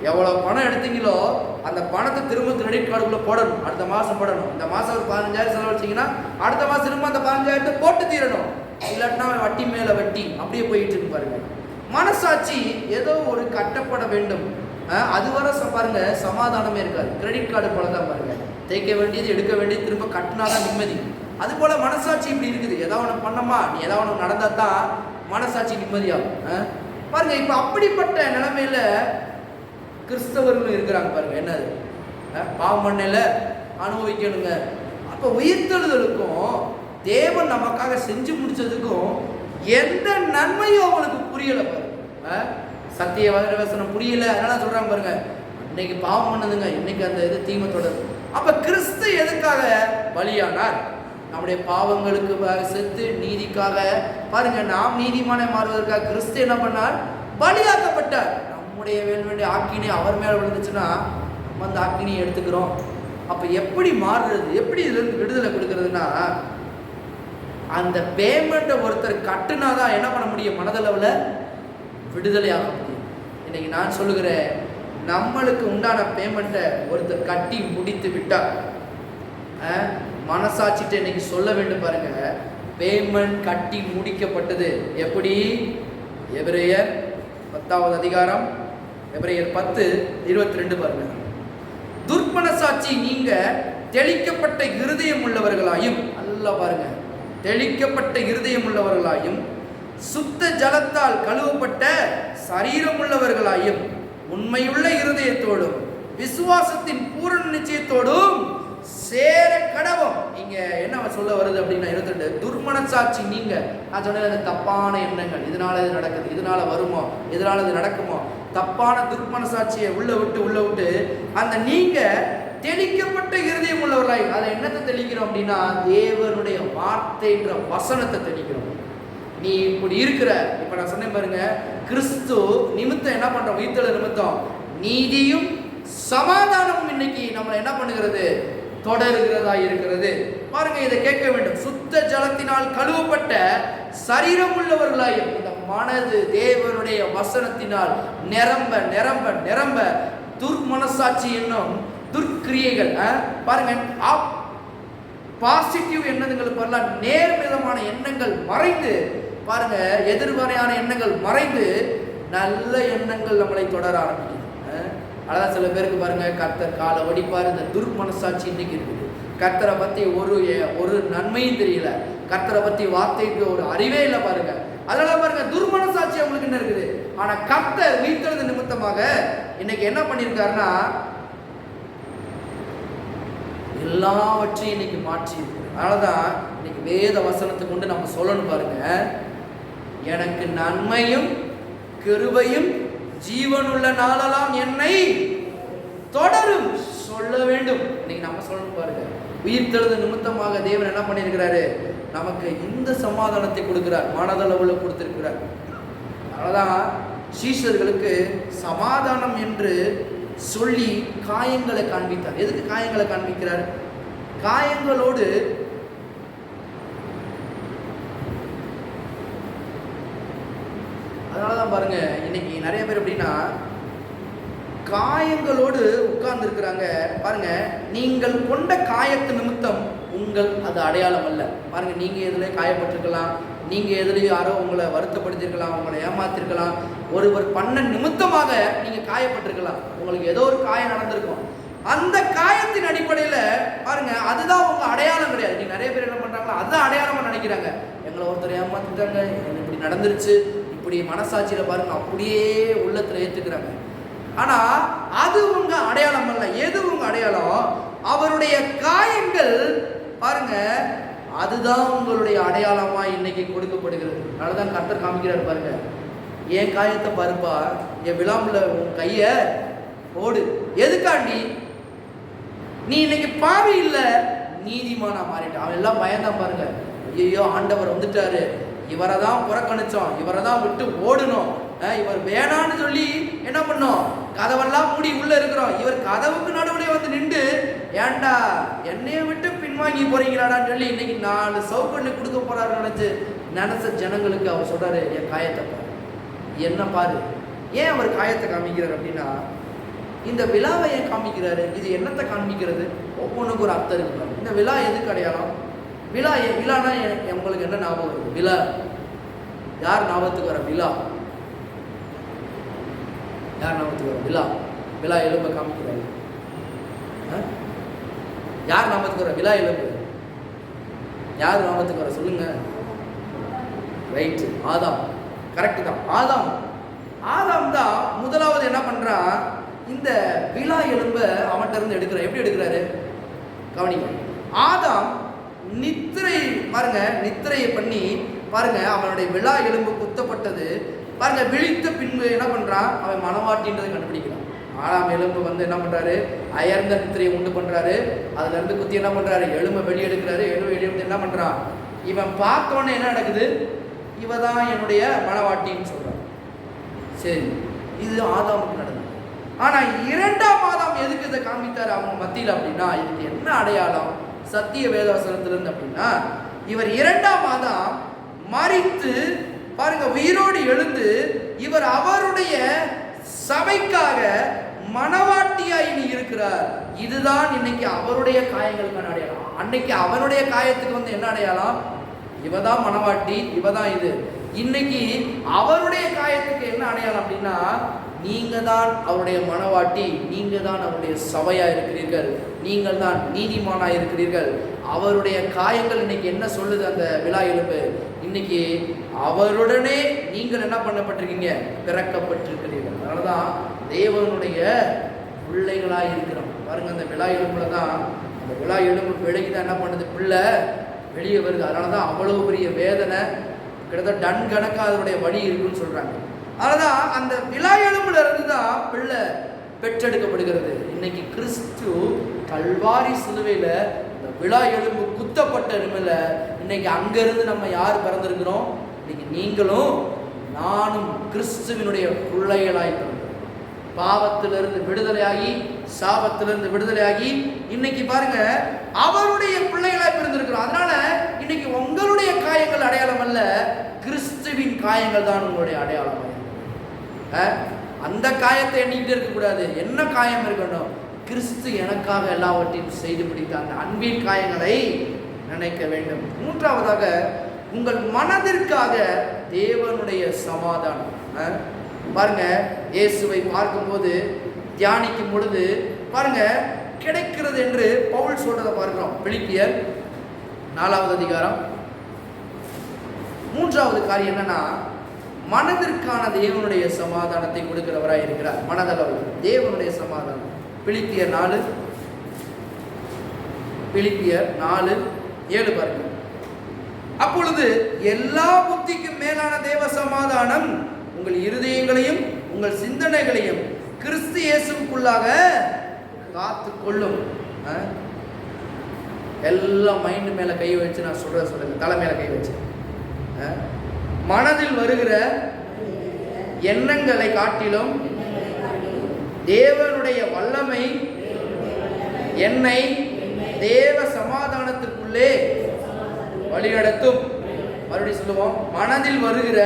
எவ்வளோ பணம் எடுத்தீங்களோ அந்த பணத்தை திரும்ப கிரெடிட் கார்டுக்குள்ளே போடணும், அடுத்த மாதம் போடணும். இந்த மாதம் ஒரு 15,000 செலவழிச்சிங்கன்னா அடுத்த மாதம் திரும்ப அந்த 15,000 போட்டு தீரணும், இல்லாட்டினா வட்டி மேலே வட்டி அப்படியே போயிட்டு இருக்கு பாருங்க. மனசாட்சி ஏதோ ஒரு கட்டப்பட வேண்டும். அதுவரை பாருங்க சமாதானமே இருக்காது. கிரெடிட் கார்டு போல தான் பாருங்க, தேய்க்க வேண்டியது எடுக்க வேண்டியது திரும்ப கட்டினாதான் நிம்மதி. அது போல மனசாட்சி இப்படி இருக்குது. ஏதாவது ஒன்று பண்ணமா, நீ ஏதாவது ஒன்று நடந்தா தான் மனசாட்சி நிம்மதியாகும் பாருங்க. இப்போ அப்படிப்பட்ட நிலைமையில கிறிஸ்தவர்களும் இருக்கிறாங்க பாருங்க. என்னது பாவம் பண்ணல அனுபவிக்கணுங்க. அப்போ உயிர்த்தெழுதலுக்கும் தேவன் நமக்காக செஞ்சு முடிச்சதுக்கும் எந்த நன்மையும் அவங்களுக்கு புரியல பாருங்க. சத்திய வசனம் புரியல, அதனால சொல்றாங்க பாருங்க, இன்னைக்கு பாவம் பண்ணதுங்க, இன்னைக்கு அந்த இது தீமை தொடரும். அப்ப கிறிஸ்து எதுக்காக பலியானார், நம்முடைய பாவங்களுக்கு செத்து நீதிக்காக பாருங்க. நாம் நீதிமானை மாறுவதற்காக கிறிஸ்து என்ன பண்ணார், பலியாக்கப்பட்டார். நம்முடைய வேண்டிய ஆக்கினி அவர் மேல விழுந்துச்சுன்னா நம்ம அந்த ஆக்கினியை எடுத்துக்கிறோம். அப்ப எப்படி மாறுறது, எப்படி இதுல இருந்து விடுதலை கொடுக்கறதுன்னா, அந்த பேமெண்ட்டை ஒருத்தர் கட்டுனாதான் என்ன பண்ண முடியும், மனதளவுல விடுதலை ஆக முடியும். இன்னைக்கு நான் சொல்லுகிறேன், நம்மளுக்கு உண்டான பேமெண்ட்டை ஒருத்தர் கட்டி முடித்து விட்டார், மனசாட்சிட்ட இன்னைக்கு சொல்ல வேண்டும் பாருங்க. பேமெண்ட் கட்டி முடிக்கப்பட்டது. எப்படி? எபிரேயர் 10வது அதிகாரம் எபிரேயர் 10:22 பாருங்க. துர்மனசாட்சி நீங்க தெளிக்கப்பட்ட இருதயம் உள்ளவர்களாயும், நல்லா பாருங்க, தெளிக்கப்பட்ட இருதயம் உள்ளவர்களாயும் சுத்த ஜலத்தால் கழுவப்பட்ட சரீரம் உள்ளவர்களாயும் உண்மையுள்ள இருதயத்தோடும் விசுவாசத்தின் பூரண நிச்சயத்தோடும் சேர கடவும். இங்க என்ன சொல்ல வருது அப்படின்னா 22, துர்மனசாட்சி நீங்க, நான் சொன்னது தப்பான எண்ணங்கள், இதனால இது நடக்குது, இதனால வருமோ, இதனால இது நடக்குமோ, தப்பான துர்மனசாட்சியை உள்ள விட்டு அந்த நீங்க தெளிக்கப்பட்ட இருதயம் உள்ளவர்களாய், அதை என்னத்தை தெளிக்கிறோம் அப்படின்னா தேவனுடைய வார்த்தைன்ற வசனத்தை தெளிக்கிறோம். நீ இப்படி இருக்கிற, இப்ப நான் சொன்னேன் பாருங்க, கிறிஸ்து நிமித்தம் என்ன பண்றோம்? உயிர்த்தெழுதல் நிமித்தம் நீதியும் சமாதானமும் இன்னைக்கு நம்மளை என்ன பண்ணுகிறது? தொடர்கிறதா இருக்கிறது. பாருங்க, இதை கேட்க வேண்டும். சுத்த ஜலத்தினால் கழுவப்பட்ட சரீரம் உள்ளவர்களாயும் இந்த மனது தேவனுடைய வசனத்தினால் நிரம்ப நிரம்ப நிரம்ப துர்மனசாட்சி என்னும் துர்க்கிரியைகள், பாருங்க, பாசிட்டிவ் எண்ணங்களுக்கு பதிலாக நேர்விதமான எண்ணங்கள் மறைந்து, பாருங்க, எதிர்மறையான எண்ணங்கள் மறைந்து நல்ல எண்ணங்கள் நம்மளை தொடர ஆரம்பிக்கும். அதான் சில பேருக்கு பாருங்க, கர்த்தர் காலை வடிப்பார். இந்த துர்மனசாட்சி இன்னைக்கு இருக்குது. கர்த்தரை பத்தி ஒரு நன்மையும் தெரியல, கர்த்தரை பத்தி வார்த்தைக்கு ஒரு அறிவே இல்லை பாருங்க. அதனால பாருங்க, துர்மனசாட்சி அவங்களுக்கு என்ன இருக்குது. ஆனா கர்த்தர் உயிர்த்தெழுதல் நிமித்தமாக இன்னைக்கு என்ன பண்ணியிருக்காருன்னா எல்லாவற்றையும் இன்னைக்கு மாற்றி இருக்கு. அதனாலதான் இன்னைக்கு வேத வசனத்தை கொண்டு நம்ம சொல்லணும் பாருங்க, எனக்கு நன்மையும் கிருபையும் ஜீவனுள்ள நாளெல்லாம் என்னை தொடரும் சொல்ல வேண்டும். இன்னைக்கு நம்ம சொல்லணும் பாருங்க. உயிர்த்தெழுதல் நிமித்தமாக தேவன் என்ன பண்ணியிருக்கிறாரு? நமக்கு இந்த சமாதானத்தை கொடுக்கிறார், மனதளவுல கொடுத்திருக்கிறார். அதனாலதான் சீஷர்களுக்கு சமாதானம் என்று சொல்லி காயங்களை காண்பித்தார். எதுக்கு காயங்களை காண்பிக்கிறார்? காயங்களோடு அதனாலதான் பாருங்க, இன்னைக்கு நிறைய பேர் எப்படின்னா காயங்களோடு உட்கார்ந்து இருக்கிறாங்க. பாருங்க, நீங்கள் கொண்ட காயத்து நிமித்தம் உங்கள் அது அடையாளம் அல்ல. பாருங்க, நீங்க எதுல காயப்பட்டிருக்கலாம், நீங்க எதுலையும் யாரோ உங்களை வருத்தப்படுத்திருக்கலாம், உங்களை ஏமாத்திருக்கலாம், ஒருவர் பண்ண நிமித்தமாக நீங்க காயப்பட்டிருக்கலாம், உங்களுக்கு ஏதோ ஒரு காயம் நடந்திருக்கும். அந்த காயத்தின் அடிப்படையில பாருங்க, அதுதான் உங்க அடையாளம் கிடையாது. நீங்க நிறைய பேர் என்ன பண்றாங்களா, அதுதான் அடையாளமா நினைக்கிறாங்க. எங்களை ஒருத்தர் ஏமாத்திட்டாங்க, எனக்கு இப்படி நடந்துருச்சு, இப்படி மனசாட்சியில பாருங்க அப்படியே உள்ளத்துல ஏத்துக்கிறாங்க. ஆனா அது உங்க அடையாளம் அல்ல. எது உங்க அடையாளம்? அவருடைய காயங்கள் பாருங்க, அதுதான் உங்களுடைய அடையாளமா இன்னைக்கு கொடுக்கப்படுகிறது. அதனாலதான் கர்த்தர் காமிக்கிறார் பாருங்க, என் காயத்தை பாருப்பா, என் விழாமுல உன் கைய ஓடு. எதுக்காண்டி? நீ இன்னைக்கு பாவி இல்ல, நீதிமானா மாறிட்ட. அவன் எல்லாம் பயந்தான் பாருங்க, ஐயோ ஆண்டவர் வந்துட்டாரு, இவரை தான் புறக்கணிச்சோம், இவரை தான் விட்டு ஓடணும், இவர் வேணான்னு சொல்லி என்ன பண்ணோம், கதவெல்லாம் மூடி உள்ள இருக்கிறோம். இவர் கதவுக்கு நடுவுல வந்து நின்று, ஏண்டா என்னைய விட்டு பின்வாங்கி போறீங்களாடான்னு சொல்லி இன்னைக்கு 4 சவுக்கண்ணு கொடுக்க போறாரு நினைச்ச ஜனங்களுக்கு அவர் சொல்றாரு, என் காயத்தை பாரு, என்ன பாரு. ஏன் அவர் காயத்தை காமிக்கிறார் அப்படின்னா, இந்த விழாவை ஏன் காமிக்கிறாரு? இது என்னத்தை காண்பிக்கிறது? ஒவ்வொன்றுக்கு ஒரு அர்த்தம் இருக்கு. இந்த விழா எதுக்கு அடையாளம்? விழானா உங்களுக்கு என்ன ஞாபகம் வருது? விழா யார் ஞாபகத்துக்கு வர? விழா யார் ஞாபகத்துக்கு வர? விழா எலும்பை காமிக்கிறாரு. யார் ஞாபகத்துக்கு வர? விழா எலும்பு யார் ஞாபகத்துக்கு வர? சொல்லுங்க. ரைட்டு, ஆதாம். கரெக்டு தான், ஆதாம் தான் முதலாவது என்ன பண்றான், இந்த விழா எலும்பை அவன்கிட்ட இருந்து எடுக்கிறார். எப்படி எடுக்கிறாரு கவனிங்க. ஆதாம் நித்திரை பாருங்க, நித்திரையை பண்ணி பாருங்க, அவனுடைய விழா எலும்பு குத்தப்பட்டது பாருங்க. விழித்த பின்பு என்ன பண்றான், அவன் மனவாட்டின்றதை கண்டுபிடிக்கிறான். ஆறாம் எலும்பு வந்து என்ன பண்றாரு, அயர்ந்த நித்திரையை உண்டு பண்றாரு. அதுல இருந்து குத்தி என்ன பண்றாரு, எலும்பை வெளியெடுக்கிறாரு. எலும்பை வெளியெடுத்து என்ன பண்றான், இவன் பார்த்தோன்னே என்ன நடக்குது, இவ தான் என்னுடைய மனவாட்டின்னு சொல்றான். சரி, இது ஆதாமுக்கு நடந்தது. ஆனா 2ஆம் ஆதாம் எதுக்கு இதை காமித்தார் அவங்க மத்தியில் அப்படின்னா, இதுக்கு என்ன அடையாளம் சத்திய வேதவசனத்திலிருந்து அப்படின்னா, இவர் 2ஆம் ஆதாம் மரித்து பாருங்க உயிரோடு எழுந்து, இவர் அவருடைய சபைக்காக மனவாட்டியாய் இருக்கிறார். இதுதான் இன்னைக்கு அவருடைய காயங்களுக்கான அடையாளம். அன்னைக்கு அவனுடைய காயத்துக்கு என்ன அடையாளம்? இவதான் மனவாட்டி, இவதான் இது. இன்னைக்கு அவருடைய காயத்துக்கு என்ன அடையாளம் அப்படின்னா, நீங்க தான் அவருடைய மனவாட்டி, நீங்க தான் அவருடைய சபையா இருக்கிறீர்கள், நீங்கள் தான் நீதிமானா இருக்கிறீர்கள். அவருடைய காயங்கள் இன்னைக்கு என்ன சொல்லுது அந்த விலா எலும்பு? இன்னைக்கு அவருடனே நீங்கள் என்ன பண்ணப்பட்டிருக்கீங்க? பிறக்கப்பட்டிருக்கிறீர்கள். அதனாலதான் தேவனுடைய பிள்ளைகளாக இருக்கிறோம். பாருங்க, அந்த விலா எலும்புல தான், அந்த விலா எலும்பு விலகிதான் என்ன பண்ணுது? பிள்ளை வெளியே வருது. அதனாலதான் அவ்வளவு பெரிய வேதனை, கிட்டத்தட்ட டன் கணக்காக அதனுடைய வழி இருக்குன்னு சொல்றாங்க. அதனாலதான் அந்த விலா எலும்புல இருந்து தான் பிள்ளை பெற்றெடுக்கப்படுகிறது. இன்னைக்கு கிறிஸ்து கல்வாரி சிலுவையில இந்த விலா எலும்பு குத்தப்பட்ட நிலையில இன்னைக்கு அங்கிருந்து நம்ம யார் பிறந்திருக்கிறோம்? இன்னைக்கு நீங்களும் நானும் கிறிஸ்துவினுடைய பிள்ளைகளாய் பிறந்தோம். பாவத்திலிருந்து விடுதலையாகி, சாபத்திலிருந்து விடுதலையாகி இன்னைக்கு பாருங்க அவருடைய பிள்ளைகளாய் பிறந்திருக்கிறோம். அதனால இன்னைக்கு உங்களுடைய காயங்கள் அடையாளம் அல்ல, கிறிஸ்துவின் காயங்கள் தான் உங்களுடைய அடையாளம். அந்த காயத்தை எண்ணிக்கிட்டு இருக்கக்கூடாது. என்ன காயம் இருக்கணும்? கிறிஸ்து எனக்காக எல்லாவற்றையும் செய்து பிடித்த அந்த அன்பின் காயங்களை நினைக்க வேண்டும். மூன்றாவதாக, உங்கள் மனதிற்காக தேவனுடைய சமாதானம். பாருங்க, இயேசுவை பார்க்கும்போது, தியானிக்கும் பொழுது பாருங்க கிடைக்கிறது என்று பவுல் சொல்றதை பார்க்கிறோம். பிலிப்பியர் 4வது அதிகாரம் 3வது காரியம் என்னன்னா, மனதிற்கான தேவனுடைய சமாதானத்தை கொடுக்கிறவராய் இருக்கிறார். மனதளவு தேவனுடைய சமாதானம். பிலிப்பியர் 4:7 பாருங்க. அப்பொழுது எல்லா புத்திக்கும் மேலான தேவ சமாதானம் உங்கள் இருதயங்களையும் உங்கள் சிந்தனைகளையும் கிறிஸ்து இயேசுவுக்குள்ளாக காத்து கொள்ளும். எல்லாம் மைண்டு மேல கை வச்சு நான் சொல்லுங்க, தலை மேல கை வச்சு. மனதில் வருகிற எண்ணங்களை காட்டிலும் தேவனுடைய வல்லமை என்னை தேவ சமாதானத்திற்குள்ளே வழிநடத்தும். மறுபடியும் சொல்லுவோம், மனதில் வருகிற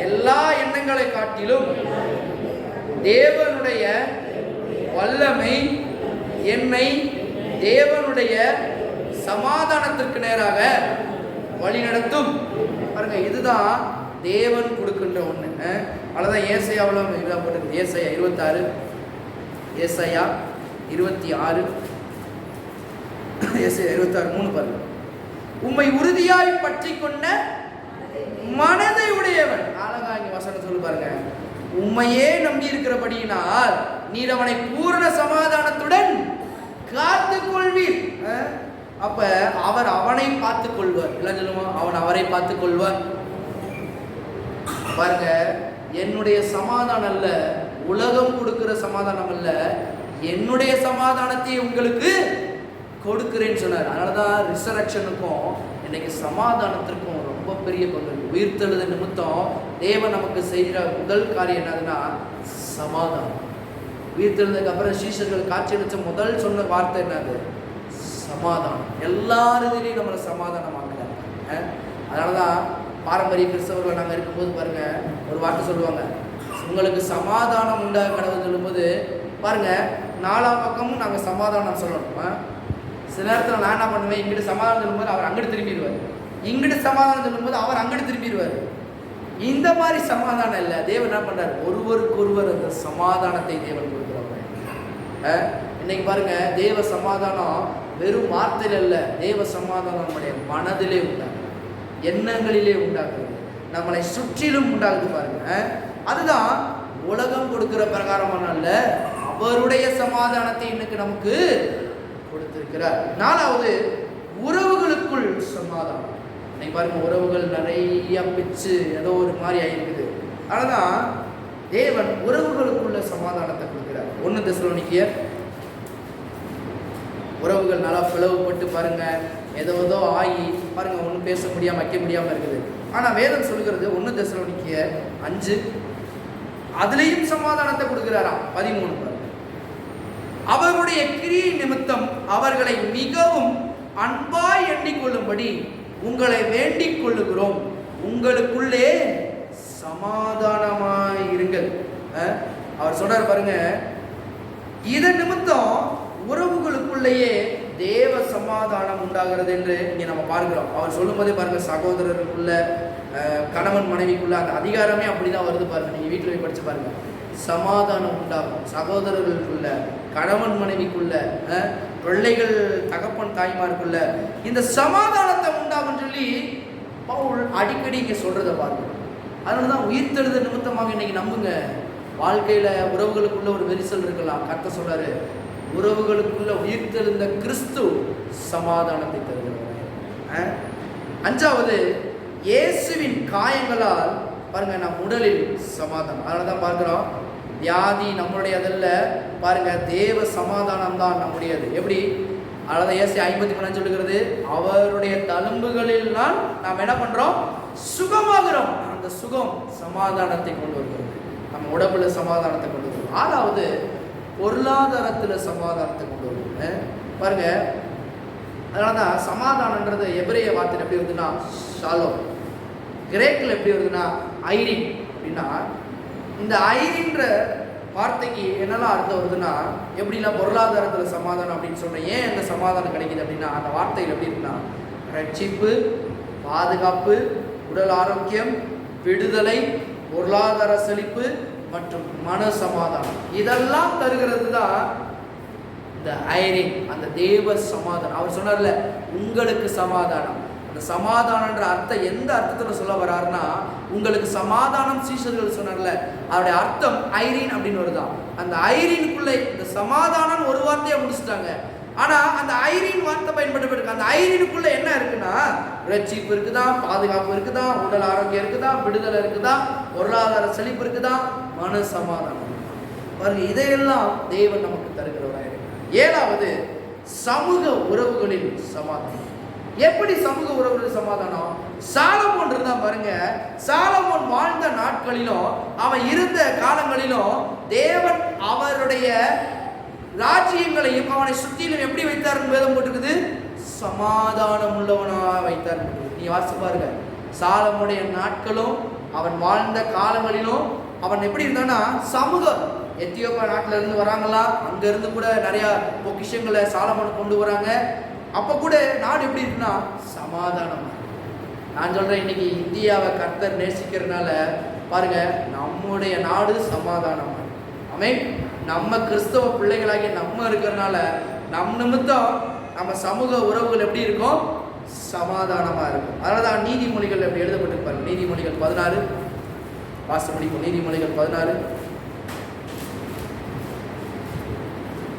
எல்லா எண்ணங்களை காட்டிலும் தேவனுடைய வல்லமை என்னை தேவனுடைய சமாதானத்திற்கு நேராக வழிநடத்தும். பாருங்க, இதுதான் தேவன் கொடுக்கின்ற ஒண்ணு. அவ்வளவுதான். ஏசாயாவில் போட்டிருக்கு. ஏசாயா 26, ஏசாயா 26, ஏசாயா 26:3 பாருங்க. உம்மை உறுதியாய் பற்றி கொண்ட மனதை உடையவன். அழகா இங்க வசனம் சொல்லு பாருங்க. உம்மையே நம்பி இருக்கிறபடியினால் நீர் அவனை பூரண சமாதானத்துடன் காத்துக் கொள்வீர். அப்ப அவர் அவனை பார்த்துக் கொள்வார். இல்லை சொல்லுவோம், அவன் அவரை பார்த்துக் கொள்வார். பாருங்க, என்னுடைய சமாதானம் அல்ல, உலகம் கொடுக்கிற சமாதானம் அல்ல, என்னுடைய சமாதானத்தை உங்களுக்கு கொடுக்கிறேன்னு சொன்னார். அதனாலதான் ரிசரக்ஷனுக்கும் இன்னைக்கு சமாதானத்திற்கும் ரொம்ப பெரிய பங்கு. உயிர்த்தெழுத நிமித்தம் தேவன் நமக்கு செய்கிற முதல் காரியம் என்னதுன்னா சமாதானம். உயிர்த்தெழுந்ததுக்கு அப்புறம் சீஷர்கள் காட்சியளிச்ச முதல் சொன்ன வார்த்தை என்னது? சமாதானம். எல்லாருதிலையும் நம்மளை சமாதானமாக்குறாங்க. அதனாலதான் பாரம்பரிய கிறிஸ்தவர்கள் நாங்கள் இருக்கும்போது பாருங்க ஒரு வார்த்தை சொல்லுவாங்க, உங்களுக்கு சமாதானம் உண்டாக கடவுள் சொல்லும்போது பாருங்க 4 பக்கமும் நாங்கள் சமாதானம் சொல்லணும். சில நேரத்தில் நான் என்ன பண்ணுவேன், இங்கிட்டு சமாதானம் சொல்லும்போது அவர் அங்கிட்டு திரும்பிடுவார், இங்கிட்டு சமாதானம் சொல்லும்போது அவர் அங்கிட்டு திரும்பிடுவார். இந்த மாதிரி சமாதானம் இல்லை. தேவன் என்ன பண்றாரு? ஒருவருக்கொருவர் அந்த சமாதானத்தை தேவன் கொடுக்குறவர். இன்னைக்கு பாருங்க, தேவ சமாதானம் வெறும் வார்த்தையில் அல்ல, தேவ சமாதானம் நம்முடைய மனதிலே உண்டாகுது, எண்ணங்களிலே உண்டாகுது, நம்மளை சுற்றிலும் உண்டாகுது. பாருங்க, அதுதான் உலகம் கொடுக்கிற பிரகாரமான அல்ல, அவருடைய சமாதானத்தை இன்னைக்கு நமக்கு கொடுத்திருக்கிறார். 4வது, உறவுகளுக்குள் சமாதானம். இன்னைக்கு பாருங்க, உறவுகள் நிறைய பிச்சு ஏதோ ஒரு மாதிரி ஆகிருக்குது. அதனால்தான் தேவன் உறவுகளுக்குள்ள சமாதானத்தை கொடுக்கிறார். 1 தெசலோனிக்கேயர், உறவுகள் நல்லா பிளவுபட்டு பாருங்க ஏதோ ஆகி பாருங்க ஒன்றும் பேச முடியாமல் வைக்க முடியாமல் இருக்குது. ஆனால் வேதம் சொல்கிறது 1 தெசலோனிக்கேயர் 5 அதுலேயும் சமாதானத்தை கொடுக்கிறாராம். 13 பாருங்க. அவருடைய கிரியை நிமித்தம் அவர்களை மிகவும் அன்பாய் எண்ணிக்கொள்ளும்படி உங்களை வேண்டிக் கொள்ளுகிறோம், உங்களுக்குள்ளே சமாதானமாய் இருங்கள். அவர் சொல்றார் பாருங்க, இதன் நிமித்தம் உறவுகளுக்குள்ளேயே தேவ சமாதானம் உண்டாகிறது என்று இங்கே நம்ம பார்க்கிறோம். அவர் சொல்லும் போதே பாருங்க, சகோதரருக்குள்ள, கணவன் மனைவிக்குள்ள அந்த அதிகாரமே அப்படிதான் வருது பாருங்க. நீங்க வீட்டில் போய் படிச்சு பாருங்க. சமாதானம் உண்டாகும் சகோதரர்களுக்குள்ள, கணவன் மனைவிக்குள்ள, பிள்ளைகள் தகப்பன் தாய்மாருக்குள்ள இந்த சமாதானத்தை உண்டாகும் சொல்லி பவுல் அடிக்கடி இங்க சொல்றதை பாருங்க. அதனாலதான் உயிர்த்தெழுத நிமித்தமாக இன்னைக்கு நம்புங்க. வாழ்க்கையில உறவுகளுக்குள்ள ஒரு வெரிசல் இருக்கலாம். கர்த்தர் சொல்றாரு, உறவுகளுக்குள்ள உயிர்த்தெழுந்த கிறிஸ்து சமாதானத்தை தருகிறார். அஞ்சாவது, இயேசுவின் காயங்களால் பாருங்க நம் உடலில் சமாதானம். அதனாலதான் பார்க்கிறோம், வியாதி நம்மளுடைய அதில் பாருங்க, தேவ சமாதானம் தான் நம்முடையது. எப்படி? அதாவது ஏசி 53 சொல்லுகிறது, அவருடைய தழும்புகளில் நாம் என்ன பண்றோம்? சுகமாகிறோம். அந்த சுகம் சமாதானத்தை கொண்டு வருகிறது, நம்ம உடம்புல சமாதானத்தை கொண்டு வருகிறது. ஆறாவது, பொருளாதாரத்துல சமாதானத்தை கொண்டு வருது பாருங்க. அதனாலதான் சமாதானன்றது எபிரேய வார்த்தை எப்படி வருதுன்னா ஷாலோம், கிரேக்கில் எப்படி வருதுன்னா ஐரின். அப்படின்னா இந்த ஐரின்ற வார்த்தைக்கு என்னெல்லாம் அர்த்தம் வருதுன்னா, எப்படின்னா பொருளாதாரத்தில் சமாதானம் அப்படின்னு சொல்றேன். ஏன் அந்த சமாதானம் கிடைக்குது அப்படின்னா, அந்த வார்த்தையில் எப்படி இருக்குன்னா ரட்சிப்பு, பாதுகாப்பு, உடல் ஆரோக்கியம், விடுதலை, பொருளாதார செழிப்பு மற்றும் மன சமாதானம், இதெல்லாம் தருகிறது தான் இந்த ஐரின், அந்த தேவ சமாதானம். அவர் சொன்னார்ல, உங்களுக்கு சமாதானம். அந்த சமாதானன்ற அர்த்தம் எந்த அர்த்தத்தில் சொல்ல வர்றாருன்னா, உங்களுக்கு சமாதானம் சீஷர்கள் சொன்னார்ல, அவருடைய அர்த்தம் ஐரின் அப்படின்னு வருதான். அந்த ஐரினுக்குள்ள இந்த சமாதானம் ஒரு வார்த்தையை முடிச்சுட்டாங்க. ஆனா அந்த ஐரின் வார்த்தை பயன்படுத்திருக்கு. அந்த ஐரினுக்குள்ள என்ன இருக்குன்னா, ரட்சிப்பு இருக்குதா, பாதுகாப்பு இருக்குதா, உடல் ஆரோக்கியம் இருக்குதா, விடுதலை இருக்குதா, பொருளாதார செழிப்பு இருக்குதா, மன சமாதானம் பாருங்க. இதையெல்லாம் தேவன் நமக்கு தருகிறவராக இருக்கு. ஏழாவது, சமூக உறவுகளில் சமாதானம். எப்படி சமூக உறவுகளில் சமாதானம்? சாலமோன் இருந்தா பாருங்க. சாலமோன் வாழ்ந்த நாட்களிலும் அவன் இருந்த காலங்களிலும் தேவன் அவருடைய ராஜ்யங்களையும் அவனை சுற்றிலும் எப்படி வைத்தார் வேதம் போட்டுக்குது? சமாதானம் உள்ளவனா வைத்தார். நீ வாசிச்சு பாருங்க, சாலமோனுடைய நாட்களும் அவன் வாழ்ந்த காலங்களிலும் அவன் எப்படி இருந்தான்னா, சமூகம் எத்தியோப்பியா நாட்டில இருந்து வராங்களா, அங்க இருந்து கூட நிறைய பொக்கிஷங்களை சாலமோன் கொண்டு வராங்க. அப்ப கூட நாடு எப்படி இருக்குன்னா சமாதானம். நான் சொல்றேன், இன்னைக்கு இந்தியாவை கர்த்தர் நேசிக்கிறதுனால பாருங்க, நம்முடைய நாடு சமாதானம். ஆமென். நம்ம கிறிஸ்தவ பிள்ளைகளாகி நம்ம இருக்கிறதுனால நம் நிமித்தம் நம்ம சமூக உறவுகள் எப்படி இருக்கும்? சமாதானமா இருக்கும். அதனாலதான் நீதிமொழிகள் எப்படி எழுதப்பட்டிருப்பாரு. நீதிமொழிகள் 16 வாசம் முடிக்கும். நீதிமொழிகள் 16,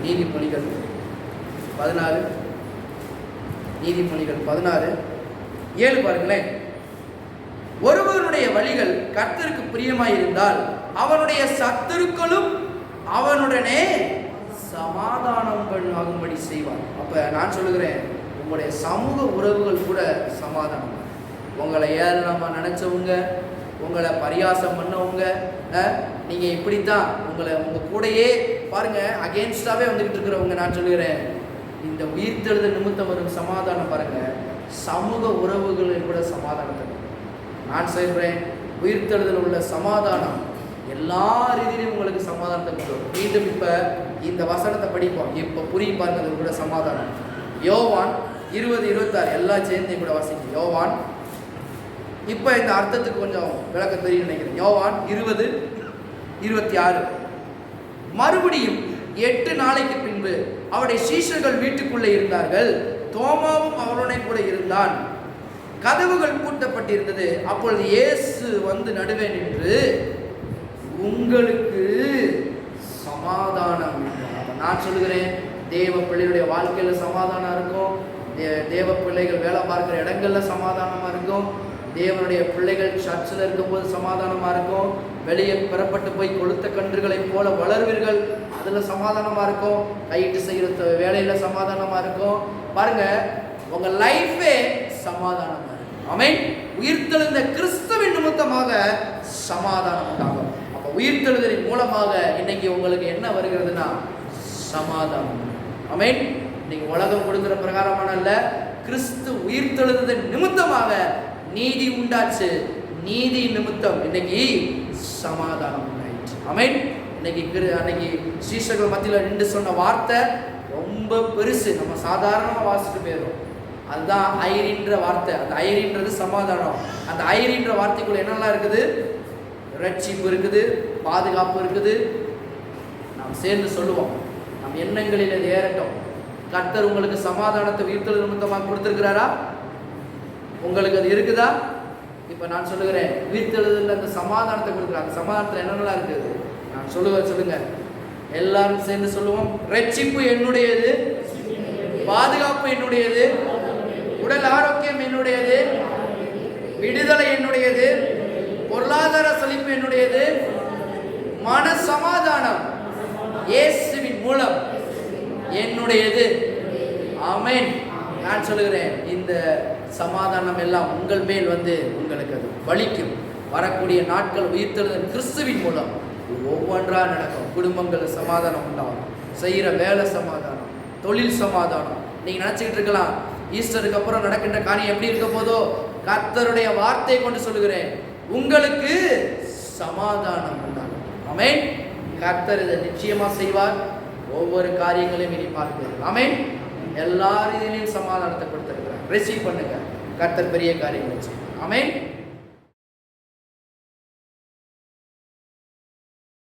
நீதிமொழிகள் 16, நீதிமொழிகள் 16:7 பாருங்களேன். ஒருவனுடைய வழிகள் கர்த்தருக்கு பிரியமாயிருந்தால் அவனுடைய சத்துருக்களும் அவனுடனே சமாதானம் ஆகும்படி செய்வார். அப்ப நான் சொல்லுகிறேன், உங்களுடைய சமூக உறவுகள் கூட சமாதானம். உங்களை ஏளனமா நினைச்சவங்க, உங்களை பரியாசம் பண்ணவங்க, நீங்க இப்படித்தான் உங்க கூடையே பாருங்க அகேன்ஸ்டாவே வந்துகிட்டு இருக்கிறவங்க, நான் சொல்லுகிறேன், இந்த உயிர்த்தெழுதல் நிமித்தம் வரும் சமாதானம் பாருங்க, சமூக உறவுகளில் கூட சமாதானத்தை நான் சொல்றேன். உயிர்த்தெழுதல் உள்ள சமாதானம் எல்லா ரீதியிலும் உங்களுக்கு சமாதானத்தை கொண்டு வரும். மீண்டும் இப்ப இந்த வசனத்தை படிப்போம். இப்ப புரியும் பாருங்க, அது கூட சமாதானம். யோவான் 20:26 எல்லாம் சேர்ந்து கூட வாசிக்கும். யோவான், இப்ப இந்த அர்த்தத்துக்கு கொஞ்சம் விளக்கம் தெரியும் நினைக்கிறேன். யோவான் 20:26 மறுபடியும் 8 நாளைக்கு பின்பு அவருடைய சீஷர்கள் வீட்டுக்குள்ளே இருந்தார்கள். தோமாவும் அவருடனே கூட இருந்தான். கதவுகள் பூட்டப்பட்டிருந்தது. அப்பொழுது இயேசு வந்து நடுவே நின்று, உங்களுக்கு சமாதானம். நான் சொல்லுகிறேன், தேவ பிள்ளைகளுடைய வாழ்க்கையில சமாதானம் இருக்கும். தேவ பிள்ளைகள் வேலை பார்க்கிற இடங்கள்ல சமாதானமா இருக்கும். தேவனுடைய பிள்ளைகள் சர்ச்சில் இருக்கும்போது சமாதானமா இருக்கும். வெளியே பெறப்பட்டு போய் கொளுத்த கன்றுகளை போல வளர்வீர்கள், அதுல சமாதானமா இருக்கும். கையிட்டு செய்யற வேலையில சமாதானமா இருக்கும். பாருங்க, உங்க லைஃபே சமாதானமா இருக்கும். ஆமென். உயிர்த்தெழுந்த கிறிஸ்துவின் நிமித்தமாக சமாதானம் உண்டாகும். அப்ப உயிர்த்தெழுதலின் மூலமாக இன்னைக்கு உங்களுக்கு என்ன வருகிறதுனா சமாதானம். ஆமென். இன்னைக்கு உலகம் கொடுக்கிற பிரகாரமான அல்ல, கிறிஸ்து உயிர்த்தெழுதலின் நிமித்தமாக நீதி உண்டாச்சு. நீதி நிமித்தம் இன்னைக்கு சமாதானம் உண்டாயிற்று. ஆமென். அன்னைக்கு சீஷர்கள் மத்தியில் நின்று சொன்ன வார்த்தை ரொம்ப பெருசு, நம்ம சாதாரணமாக வாசிட்டு போயிடும். அதுதான் ஐரின்ற வார்த்தை. அந்த ஐரின்றது சமாதானம். அந்த ஐரின்ற வார்த்தைக்குள்ள என்னெல்லாம் இருக்குது? ரட்சிப்பு இருக்குது, பாதுகாப்பு இருக்குது. நாம் சேர்ந்து சொல்லுவோம், நம் எண்ணங்களில் அது ஏறட்டும். கர்த்தர் உங்களுக்கு சமாதானத்தை உயிர்த்தெழுதல் நிமித்தமாக கொடுத்துருக்கிறாரா? உங்களுக்கு அது இருக்குதா? இப்போ நான் சொல்லுகிறேன், உயிர்த்தெழுதல் அந்த சமாதானத்தை கொடுக்குறாங்க. அந்த சமாதானத்தில் என்னென்னலாம் இருக்குது நான் சொல்லுங்க. எல்லாரும் சேர்ந்து சொல்லுவோம். ரட்சிப்பு என்னுடையது, பாதுகாப்பு என்னுடையது, உடல் ஆரோக்கியம் என்னுடையது, விடுதலை என்னுடையது, பொருளாதார செழிப்பு என்னுடையது, மன சமாதானம் இயேசுவின் மூலம் என்னுடையது. ஆமென். நான் சொல்லுகிறேன், இந்த சமாதானம் எல்லாம் உங்கள் மேல் வந்து உங்களுக்கு அது வலிக்கும். வரக்கூடிய நாட்கள் உயிர்த்தெழுதல் கிறிஸ்துவின் மூலம் ஒவ்வொன்றா நடக்கும். குடும்பங்கள் சமாதானம் உண்டாகும், செய்கிற வேலை சமாதானம், தொழில் சமாதானம். நீங்கள் நினச்சிக்கிட்டு இருக்கலாம் ஈஸ்டருக்கு அப்புறம் நடக்கின்ற காரியம் எப்படி இருக்க போதோ. கர்த்தருடைய வார்த்தையை கொண்டு சொல்லுகிறேன், உங்களுக்கு சமாதானம் உண்டாகும். ஆமென். கர்த்தர் இதை நிச்சயமா செய்வார். ஒவ்வொரு காரியங்களையும் இனி பார்க்கிறார். ஆமென். எல்லா ரீதியிலையும் சமாதானத்தை கொடுத்திருக்கிறார். ரிசீவ் பண்ணுங்க. கர்த்தர் பெரிய காரியங்கள் செய்வார். ஆமென்.